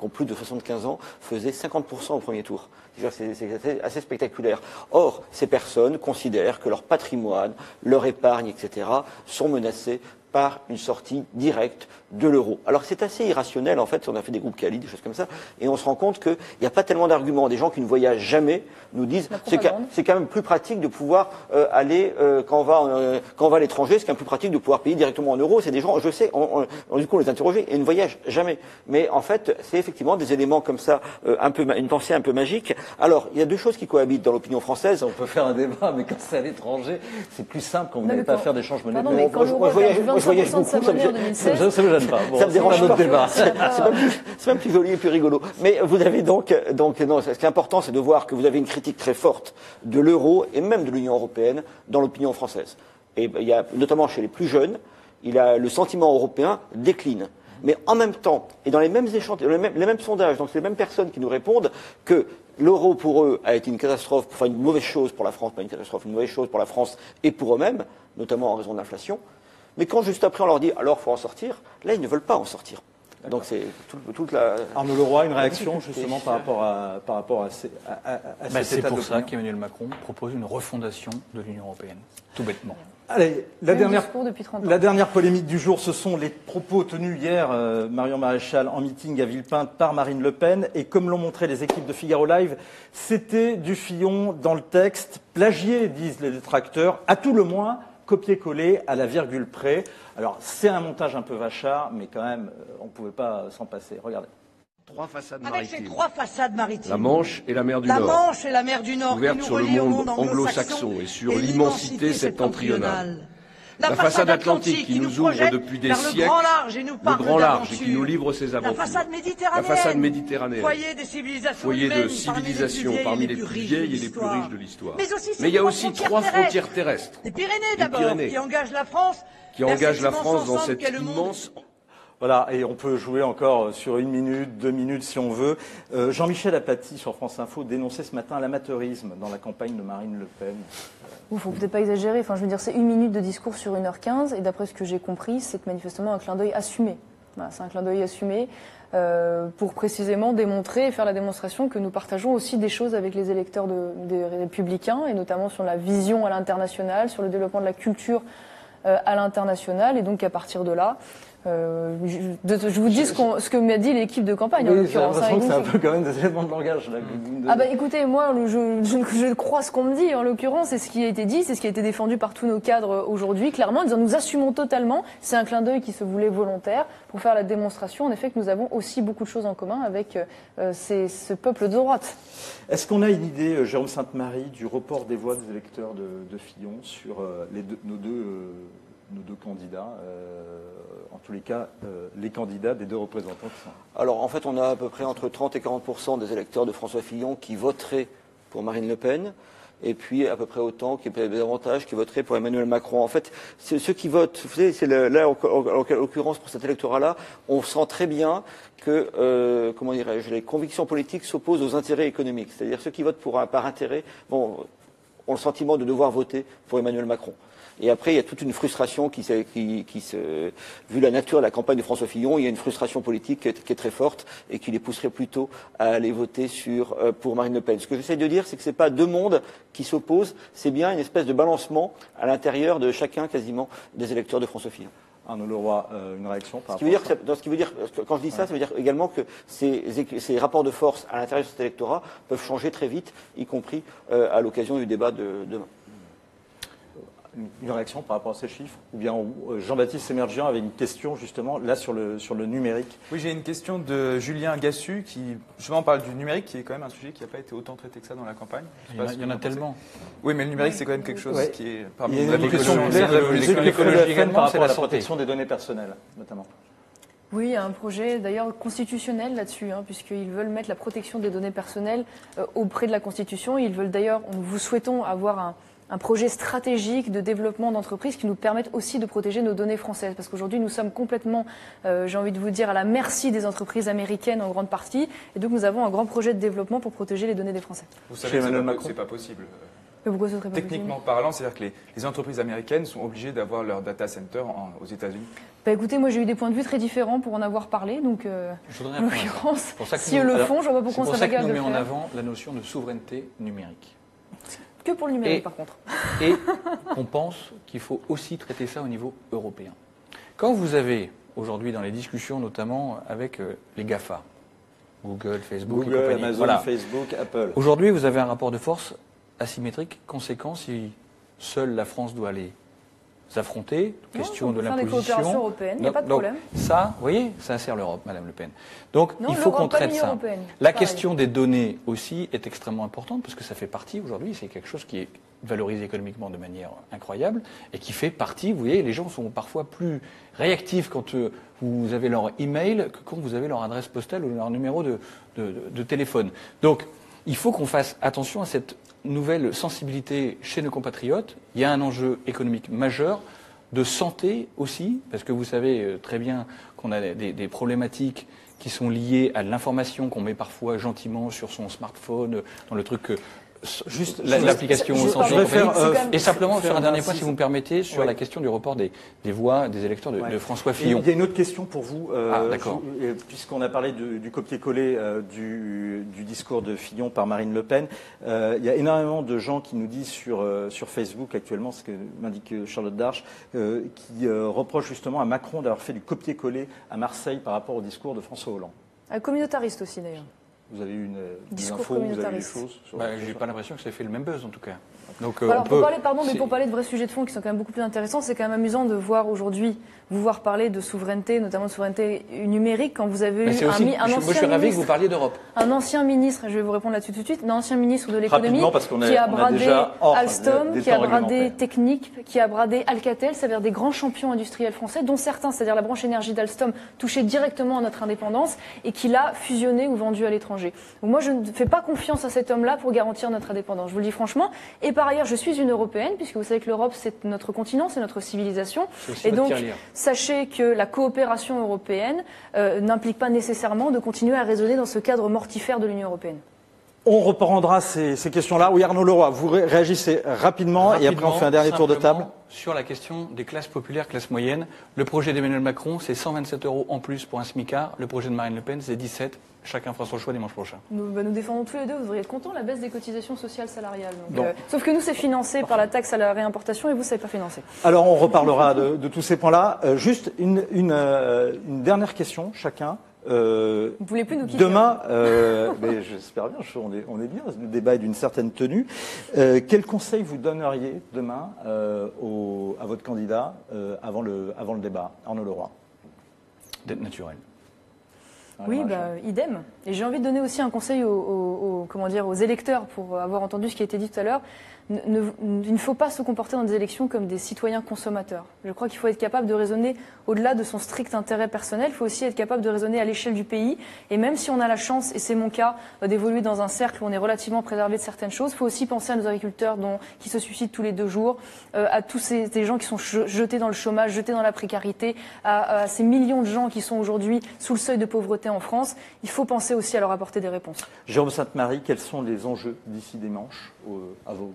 ont plus de 75 ans, faisait 50% au premier tour. C'est assez spectaculaire. Or, ces personnes considèrent que leur patrimoine, leur épargne, etc., sont menacés par une sortie directe de l'euro. Alors c'est assez irrationnel en fait, on a fait des groupes Cali, des choses comme ça, et on se rend compte qu'il n'y a pas tellement d'arguments. Des gens qui ne voyagent jamais nous disent c'est quand même plus pratique de pouvoir aller, quand on va à l'étranger, c'est quand même plus pratique de pouvoir payer directement en euros. C'est des gens, je sais, du coup on les interrogeait et ils ne voyagent jamais. Mais en fait, c'est effectivement des éléments comme ça, une pensée un peu magique. Alors, il y a deux choses qui cohabitent dans l'opinion française. On peut faire un débat, mais quand c'est à l'étranger, c'est plus simple quand vous n'avez pas à faire d'échange monétaire. Pardon, mais quand l'euro je voyage beaucoup, ça me gêne pas. Bon, ça me dérange pas. Débat. C'est même plus joli et plus rigolo. Mais vous avez donc non, ce qui est important, c'est de voir que vous avez une critique très forte de l'euro et même de l'Union européenne dans l'opinion française. Et il y a, notamment chez les plus jeunes, le sentiment européen décline. Mais en même temps, et dans les mêmes sondages, donc c'est les mêmes personnes qui nous répondent que l'euro pour eux a été une catastrophe, enfin une mauvaise chose pour la France, pas une catastrophe, une mauvaise chose pour la France et pour eux-mêmes, notamment en raison de l'inflation. Mais quand juste après on leur dit alors il faut en sortir, là ils ne veulent pas en sortir. Donc c'est toute la... Arnaud Leroy, une réaction justement par rapport à cet état c'est pour ça qu'Emmanuel Macron propose une refondation de l'Union européenne, tout bêtement. Allez, la dernière polémique du jour, ce sont les propos tenus hier, Marion Maréchal, en meeting à Villepinte par Marine Le Pen. Et comme l'ont montré les équipes de Figaro Live, c'était du Fillon dans le texte, plagié, disent les détracteurs, à tout le moins copier-coller à la virgule près. Alors, c'est un montage un peu vachard, mais quand même, on ne pouvait pas s'en passer. Regardez. Avec ces trois façades maritimes. La Manche et la mer du Nord. La Manche et la mer du Nord. Ouvertes sur le monde anglo-saxon et sur l'immensité septentrionale. La façade atlantique qui nous ouvre depuis des siècles. Le grand large et qui nous livre ses aventures. La façade méditerranéenne. Foyer de civilisation parmi les plus vieilles et les plus riches de l'histoire. Mais il y a aussi trois frontières terrestres. Les Pyrénées d'abord, qui engagent la France dans cette immense... Voilà, et on peut jouer encore sur 1 minute, 2 minutes si on veut. Jean-Michel Apathy sur France Info dénonçait ce matin l'amateurisme dans la campagne de Marine Le Pen. Il ne faut peut-être pas exagérer. Enfin, je veux dire, c'est 1 minute de discours sur 1h15, et d'après ce que j'ai compris, c'est manifestement un clin d'œil assumé. Voilà, c'est un clin d'œil assumé pour précisément démontrer et faire la démonstration que nous partageons aussi des choses avec les électeurs des Républicains, et notamment sur la vision à l'international, sur le développement de la culture à l'international, et donc à partir de là, je vous dis ce que m'a dit l'équipe de campagne. Oui, j'ai l'impression que c'est un peu quand même des éléments de langage. Là, Ah bah écoutez, moi je crois ce qu'on me dit, en l'occurrence, c'est ce qui a été dit, c'est ce qui a été défendu par tous nos cadres aujourd'hui, clairement, en disant nous assumons totalement, c'est un clin d'œil qui se voulait volontaire, pour faire la démonstration, en effet, que nous avons aussi beaucoup de choses en commun avec ce peuple de droite. Est-ce qu'on a une idée, Jérôme Sainte-Marie, du report des voix des électeurs de Fillon sur nos deux candidats, en tous les cas, les candidats des deux représentants qui sont... Alors, en fait, on a à peu près entre 30 et 40% des électeurs de François Fillon qui voteraient pour Marine Le Pen, et puis à peu près autant, qui davantage, qui voteraient pour Emmanuel Macron. En fait, ceux qui votent, vous savez, là, en l'occurrence, pour cet électorat-là, on sent très bien que, comment dirais-je, les convictions politiques s'opposent aux intérêts économiques. C'est-à-dire ceux qui votent par intérêt ont le sentiment de devoir voter pour Emmanuel Macron. Et après, il y a toute une frustration vu la nature de la campagne de François Fillon, il y a une frustration politique qui est très forte et qui les pousserait plutôt à aller voter pour Marine Le Pen. Ce que j'essaie de dire, c'est que c'est pas deux mondes qui s'opposent, c'est bien une espèce de balancement à l'intérieur de chacun, quasiment, des électeurs de François Fillon. Arnaud Leroy, une réaction par rapport à ça ? Ce qui veut dire, quand je dis ça, ça veut dire également que ces rapports de force à l'intérieur de cet électorat peuvent changer très vite, y compris à l'occasion du débat de demain. Une réaction par rapport à ces chiffres? Ou bien Jean-Baptiste Émergent avait une question justement là sur le numérique. Oui, j'ai une question de Julien Gassu qui justement parle du numérique, qui est quand même un sujet qui n'a pas été autant traité que ça dans la campagne. Il y en a tellement. Oui, mais le numérique c'est quand même quelque chose qui est parmi les l'écologie également par rapport à la protection des données personnelles notamment. Oui, il y a un projet d'ailleurs constitutionnel là-dessus, puisqu'ils veulent mettre la protection des données personnelles auprès de la Constitution. Ils veulent d'ailleurs, nous souhaitons avoir un projet stratégique de développement d'entreprises qui nous permette aussi de protéger nos données françaises. Parce qu'aujourd'hui, nous sommes complètement, j'ai envie de vous dire, à la merci des entreprises américaines en grande partie. Et donc, nous avons un grand projet de développement pour protéger les données des Français. Vous savez que c'est pas possible. Pourquoi ce serait pas Techniquement possible parlant, c'est-à-dire que les entreprises américaines sont obligées d'avoir leur data center aux États-Unis. Écoutez, moi j'ai eu des points de vue très différents pour en avoir parlé, donc en l'occurrence, si eux le font, je vois pas pourquoi on serait capable de le faire. C'est pour ça que nous met en avant la notion de souveraineté numérique. Que pour le numérique, par contre. Et on pense qu'il faut aussi traiter ça au niveau européen. Quand vous avez aujourd'hui dans les discussions, notamment avec les GAFA, Google, Facebook, Google, Amazon, voilà. Facebook, Apple. Aujourd'hui, vous avez un rapport de force asymétrique conséquent si seule la France doit aller s'affronter, question de l'imposition. Des coopérations européennes, il n'y a pas de problème. Ça, vous voyez, ça sert l'Europe, Madame Le Pen. Donc, il faut qu'on traite ça. La question des données aussi est extrêmement importante parce que ça fait partie aujourd'hui, c'est quelque chose qui est valorisé économiquement de manière incroyable et qui fait partie, vous voyez, les gens sont parfois plus réactifs quand vous avez leur email que quand vous avez leur adresse postale ou leur numéro de téléphone. Donc, il faut qu'on fasse attention à cette nouvelle sensibilité chez nos compatriotes. Il y a un enjeu économique majeur, de santé aussi, parce que vous savez très bien qu'on a des problématiques qui sont liées à l'information qu'on met parfois gentiment sur son smartphone, dans le truc juste l'application santé. Et simplement sur un dernier point, si vous me permettez, sur la question du report des voix des électeurs de François Fillon. Il y a une autre question pour vous, d'accord. Puisqu'on a parlé du copier-coller du discours de Fillon par Marine Le Pen. Il y a énormément de gens qui nous disent sur Facebook actuellement, ce que m'indique Charlotte Darche, qui reprochent justement à Macron d'avoir fait du copier-coller à Marseille par rapport au discours de François Hollande. Un communautariste aussi d'ailleurs. Vous avez eu des infos, vous avez eu des choses j'ai pas l'impression que ça fait le même buzz en tout cas. Donc, alors, pour parler de vrais sujets de fond qui sont quand même beaucoup plus intéressants, c'est quand même amusant de voir aujourd'hui vous voir parler de souveraineté, notamment de souveraineté numérique, quand vous avez eu un ancien ministre. Je suis ravi que vous parliez d'Europe. Un ancien ministre, je vais vous répondre là-dessus tout de suite, un ancien ministre de l'économie qui a bradé Alstom, qui a bradé Technip, qui a bradé Alcatel, c'est-à-dire des grands champions industriels français, dont certains, c'est-à-dire la branche énergie d'Alstom, touchaient directement à notre indépendance et qui l'a fusionné ou vendu à l'étranger. Donc moi, je ne fais pas confiance à cet homme-là pour garantir notre indépendance. Je vous le dis franchement. Et par ailleurs, je suis une Européenne, puisque vous savez que l'Europe, c'est notre continent, c'est notre civilisation. Et donc, sachez que la coopération européenne n'implique pas nécessairement de continuer à raisonner dans ce cadre mortifère de l'Union européenne. On reprendra ces questions-là. Oui, Arnaud Leroy, vous réagissez rapidement et après on fait un dernier tour de table. Sur la question des classes populaires, classes moyennes, le projet d'Emmanuel Macron, c'est 127 € en plus pour un smicard. Le projet de Marine Le Pen, c'est 17. Chacun fera son choix dimanche prochain. Nous défendons tous les deux, vous devriez être contents, la baisse des cotisations sociales salariales. Sauf que nous, c'est financé par la taxe à la réimportation et vous, ça n'est pas financé. Alors, on reparlera de tous ces points-là. Juste une dernière question, chacun. Vous voulez plus nous quitter? Demain, mais j'espère bien, on est bien, le débat est d'une certaine tenue. Quel conseil vous donneriez demain à votre candidat avant le débat, Arnaud Leroy? D'être naturel. Oui, idem. Et j'ai envie de donner aussi un conseil aux électeurs, pour avoir entendu ce qui a été dit tout à l'heure. Il ne faut pas se comporter dans des élections comme des citoyens consommateurs. Je crois qu'il faut être capable de raisonner au-delà de son strict intérêt personnel. Il faut aussi être capable de raisonner à l'échelle du pays. Et même si on a la chance, et c'est mon cas, d'évoluer dans un cercle où on est relativement préservé de certaines choses, il faut aussi penser à nos agriculteurs qui se suicident tous les 2 jours, à tous ces gens qui sont jetés dans le chômage, jetés dans la précarité, à ces millions de gens qui sont aujourd'hui sous le seuil de pauvreté en France. Il faut penser aussi à leur apporter des réponses. Jérôme Sainte-Marie, quels sont les enjeux d'ici dimanche à vos...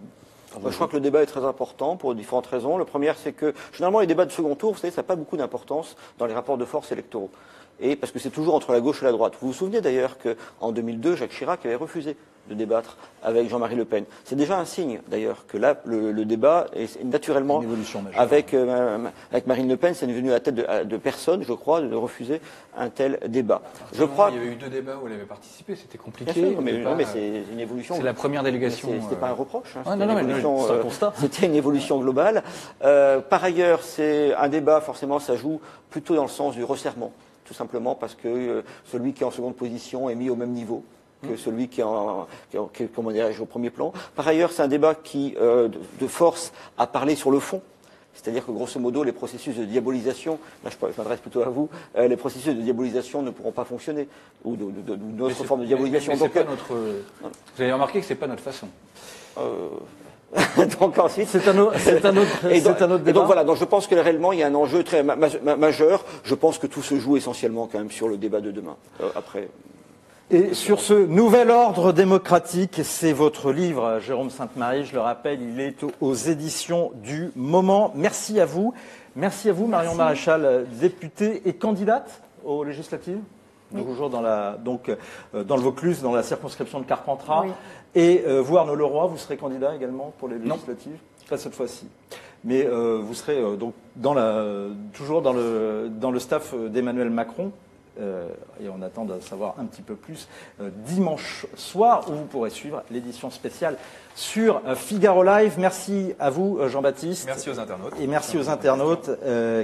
Je crois que le débat est très important pour différentes raisons. La première, c'est que généralement les débats de second tour, vous savez, ça n'a pas beaucoup d'importance dans les rapports de force électoraux. Et parce que c'est toujours entre la gauche et la droite. Vous vous souvenez d'ailleurs qu'en 2002, Jacques Chirac avait refusé de débattre avec Jean-Marie Le Pen. C'est déjà un signe d'ailleurs que là, le débat est naturellement avec Marine Le Pen, c'est venu à la tête de personne, je crois, de refuser un tel débat. Je crois il y avait eu 2 débats où elle avait participé, c'était compliqué. Bien sûr, mais c'est une évolution. C'est la première délégation. C'était pas un reproche. Hein, c'est un constat. C'était une évolution globale. Par ailleurs, c'est un débat, forcément, ça joue plutôt dans le sens du resserrement, tout simplement parce que celui qui est en seconde position est mis au même niveau que celui qui est au premier plan. Par ailleurs, c'est un débat qui de force à parler sur le fond. C'est-à-dire que, grosso modo, les processus de diabolisation, là je m'adresse plutôt à vous, les processus de diabolisation ne pourront pas fonctionner, ou d'autres formes de diabolisation. Donc, vous avez remarqué que ce n'est pas notre façon. Donc ensuite, c'est un autre débat. Et donc voilà, donc je pense que réellement il y a un enjeu très majeur. Je pense que tout se joue essentiellement quand même sur le débat de demain. Après. Et sur ce nouvel ordre démocratique, c'est votre livre, Jérôme Sainte-Marie, je le rappelle, il est aux éditions du Moment. Merci à vous. Merci à vous, Marion Maréchal, députée et candidate aux législatives. Oui. Toujours dans le Vaucluse, dans la circonscription de Carpentras. Oui. Et vous, Arnaud Leroy, vous serez candidat également pour les législatives? Pas cette fois-ci. Mais vous serez donc toujours dans le staff d'Emmanuel Macron. Et on attend de savoir un petit peu plus dimanche soir, où vous pourrez suivre l'édition spéciale sur Figaro Live. Merci à vous, Jean-Baptiste. Merci aux internautes. Et merci aux internautes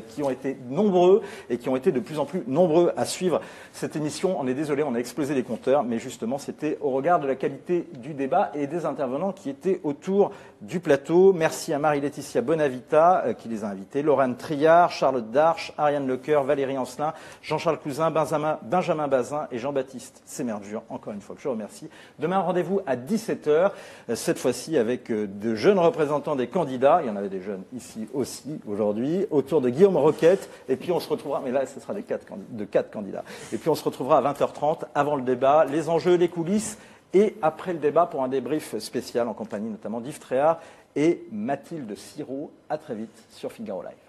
qui ont été nombreux et qui ont été de plus en plus nombreux à suivre cette émission. On est désolé, on a explosé les compteurs, mais justement, c'était au regard de la qualité du débat et des intervenants qui étaient autour du plateau. Merci à Marie-Laetitia Bonavita qui les a invités, Laurent Triard, Charlotte Darche, Ariane Lecoeur, Valérie Ancelin, Jean-Charles Cousin, Benjamin Bazin et Jean-Baptiste Sémerdur, encore une fois que je remercie. Demain, rendez-vous à 17h, cette fois-ci avec de jeunes représentants des candidats, il y en avait des jeunes ici aussi aujourd'hui, autour de Guillaume Roquette, et puis on se retrouvera, mais là ce sera de 4 candidats, et puis on se retrouvera à 20h30 avant le débat, les enjeux, les coulisses, et après le débat pour un débrief spécial en compagnie notamment d'Yves Tréhard et Mathilde Sirot. À très vite sur Figaro Live.